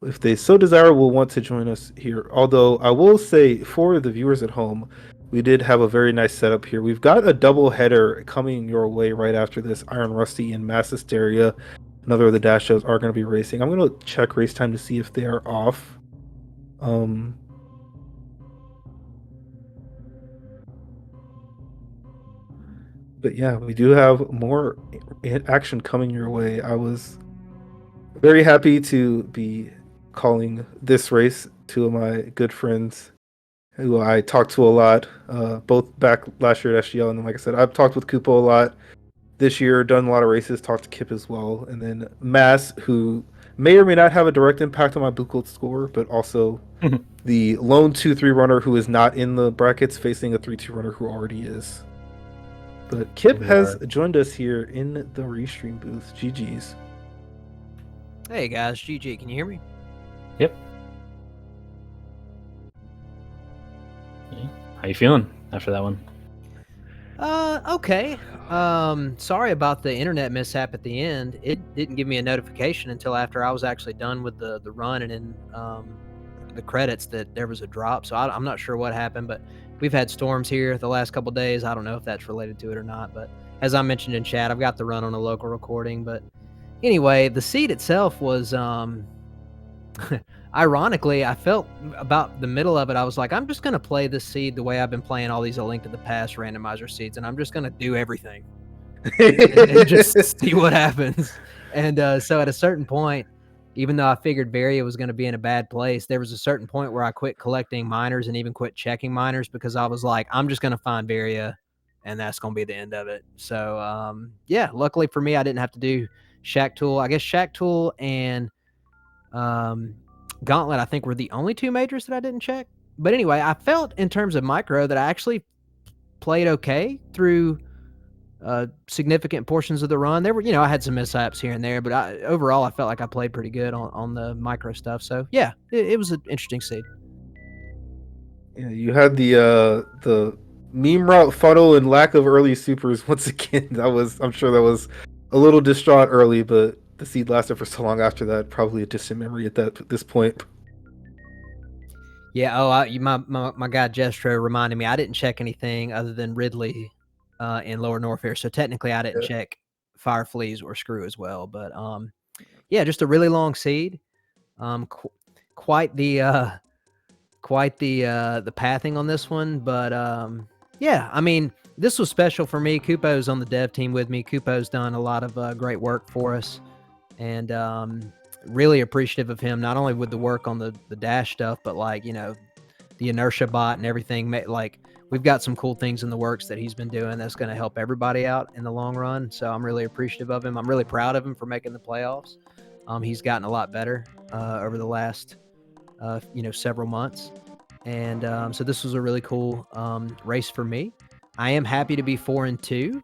if they so desire, will want to join us here. Although I will say, for the viewers at home, we did have a very nice setup here. We've got a double header coming your way right after this. Iron Rusty and Mass Hysteria, another of the dash shows, are going to be racing. I'm going to check race time to see if they are off. But yeah, we do have more action coming your way. I was very happy to be calling this race two of my good friends who I talked to a lot, both back last year at SGL, and then, like I said, I've talked with Kupo a lot this year, done a lot of races, talked to Kipp as well, and then Mass, who may or may not have a direct impact on my Blue Coat score, but also the lone 2-3 runner who is not in the brackets facing a 3-2 runner who already is. But Kipp has joined us here in the restream booth. GG's. Hey guys, GG, can you hear me? Yep. How you feeling after that one? Okay. Sorry about the internet mishap at the end. It didn't give me a notification until after I was actually done with the run and in the credits that there was a drop. So I'm not sure what happened, but we've had storms here the last couple days. I don't know if that's related to it or not, but as I mentioned in chat, I've got the run on a local recording. But anyway, the seed itself was ironically, I felt about the middle of it, I was like, I'm just going to play this seed the way I've been playing all these A Link to the Past randomizer seeds, and I'm just going to do everything and just see what happens. And so at a certain point, even though I figured Varia was going to be in a bad place, there was a certain point where I quit collecting miners and even quit checking miners because I was like, I'm just going to find Varia, and that's going to be the end of it. So, yeah, luckily for me, I didn't have to do Shack Tool. I guess Shack Tool and Gauntlet, I think, were the only two majors that I didn't check. But anyway, I felt in terms of micro that I actually played okay through significant portions of the run. There were, I had some mishaps here and there, but overall, I felt like I played pretty good on the micro stuff. So yeah, it was an interesting seed. Yeah, you had the meme route funnel and lack of early supers once again. I'm sure that was a little distraught early, but the seed lasted for so long after that. Probably a distant memory at this point. Yeah. Oh, my guy Jestro reminded me I didn't check anything other than Ridley in Lower Norfair. So technically, I didn't check Fire Fleas or Screw as well. But yeah, just a really long seed. Quite the pathing on this one, but yeah, I mean, this was special for me. Kupo's on the dev team with me. Kupo's done a lot of great work for us, and really appreciative of him, not only with the work on the dash stuff, but like, the inertia bot and everything. Like, we've got some cool things in the works that he's been doing that's going to help everybody out in the long run. So I'm really appreciative of him. I'm really proud of him for making the playoffs. He's gotten a lot better over the last several months. And so this was a really cool race for me. I am happy to be 4-2.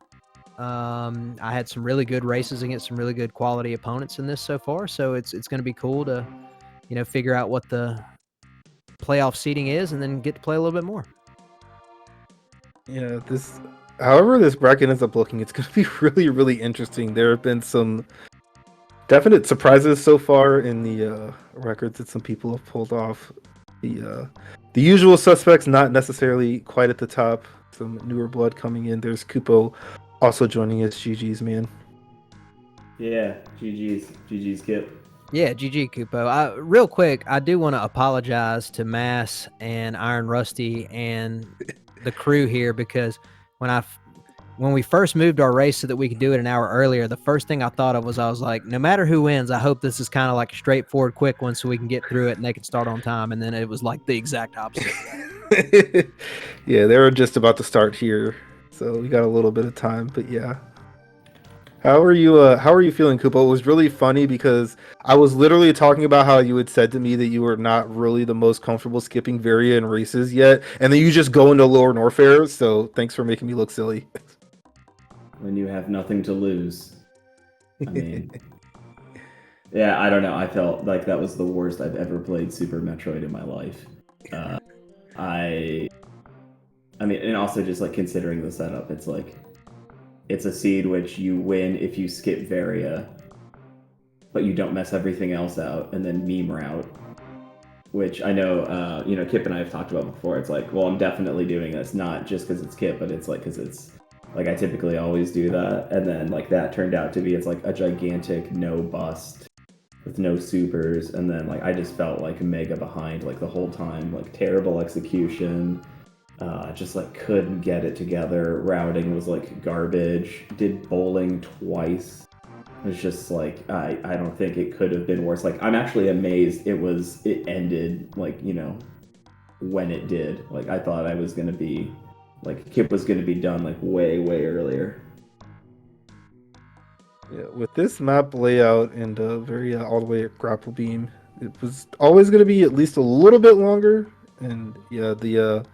I had some really good races against some really good quality opponents in this so far. So it's going to be cool to, figure out what the playoff seeding is and then get to play a little bit more. Yeah, however this bracket ends up looking, it's going to be really, really interesting. There have been some definite surprises so far in the records that some people have pulled off. The usual suspects not necessarily quite at the top. Some newer blood coming in. There's Kupo also joining us. GG's, man. Yeah, GG's Kipp. Yeah, GG Kupo. Real quick, I do want to apologize to Mass and Iron Rusty and the crew here because when we first moved our race so that we could do it an hour earlier, the first thing I thought of was I was like, no matter who wins, I hope this is kind of like a straightforward, quick one so we can get through it and they can start on time. And then it was like the exact opposite. Yeah, they were just about to start here, so we got a little bit of time. But yeah, how are you feeling, Kupo? It was really funny because I was literally talking about how you had said to me that you were not really the most comfortable skipping Varia in races yet, and then you just go into Lower Norfair. So thanks for making me look silly. When you have nothing to lose. I mean, yeah, I don't know. I felt like that was the worst I've ever played Super Metroid in my life. I mean, and also just like considering the setup, it's like it's a seed which you win if you skip Varia, but you don't mess everything else out, and then meme route, which I know, Kipp and I have talked about before. It's like, well, I'm definitely doing this, not just because it's Kipp, but it's like because it's like I typically always do that, and then like that turned out to be it's like a gigantic no bust with no supers, and then like I just felt like mega behind like the whole time, like terrible execution. Just like couldn't get it together. Routing was like garbage. Did bowling twice. It was just like I don't think it could have been worse. Like I'm actually amazed it ended like, you know, when it did. Like I thought I was gonna be like Kipp was gonna be done like way earlier. Yeah, with this map layout and very all the way at grapple beam, it was always going to be at least a little bit longer. And yeah, the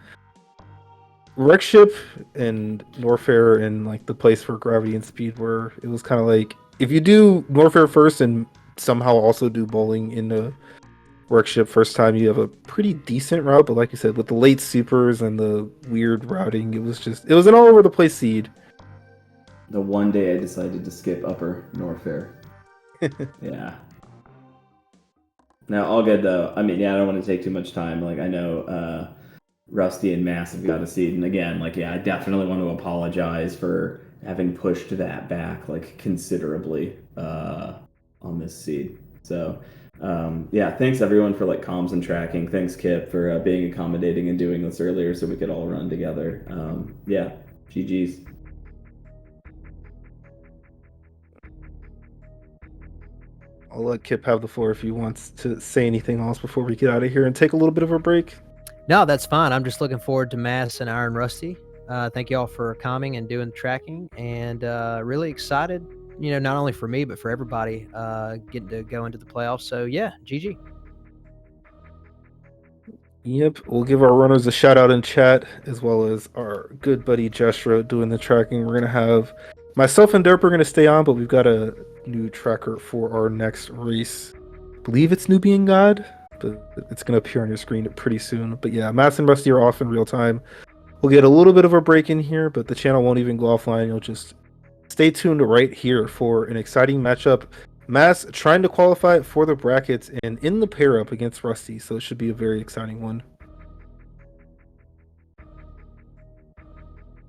wreck ship and Norfair and like the place for gravity and speed were, it was kind of like if you do Norfair first and somehow also do bowling in the wreck ship first time, you have a pretty decent route. But like you said, with the late supers and the weird routing, it was an all over the place seed. The one day I decided to skip Upper Norfair. Yeah. Now, all good though. I mean, yeah, I don't want to take too much time. Like, I know Rusty and Mass have got a seed, and again, like, yeah, I definitely want to apologize for having pushed that back like considerably on this seed. So, yeah, thanks everyone for like comms and tracking. Thanks Kipp for being accommodating and doing this earlier so we could all run together. Yeah, GG's. I'll let Kipp have the floor if he wants to say anything else before we get out of here and take a little bit of a break. No, that's fine. I'm just looking forward to Mass and Iron Rusty. Thank you all for coming and doing the tracking, and really excited, you know, not only for me, but for everybody getting to go into the playoffs. So yeah, GG. Yep, we'll give our runners a shout out in chat, as well as our good buddy Jeshro doing the tracking. We're going to have myself and Derp are going to stay on, but we've got a new tracker for our next race. I believe it's Nubian God, but it's going to appear on your screen pretty soon. But yeah, Mass and Rusty are off in real time. We'll get a little bit of a break in here, but the channel won't even go offline. You'll just stay tuned right here for an exciting matchup. Mass trying to qualify for the brackets and in the pair up against Rusty, so it should be a very exciting one.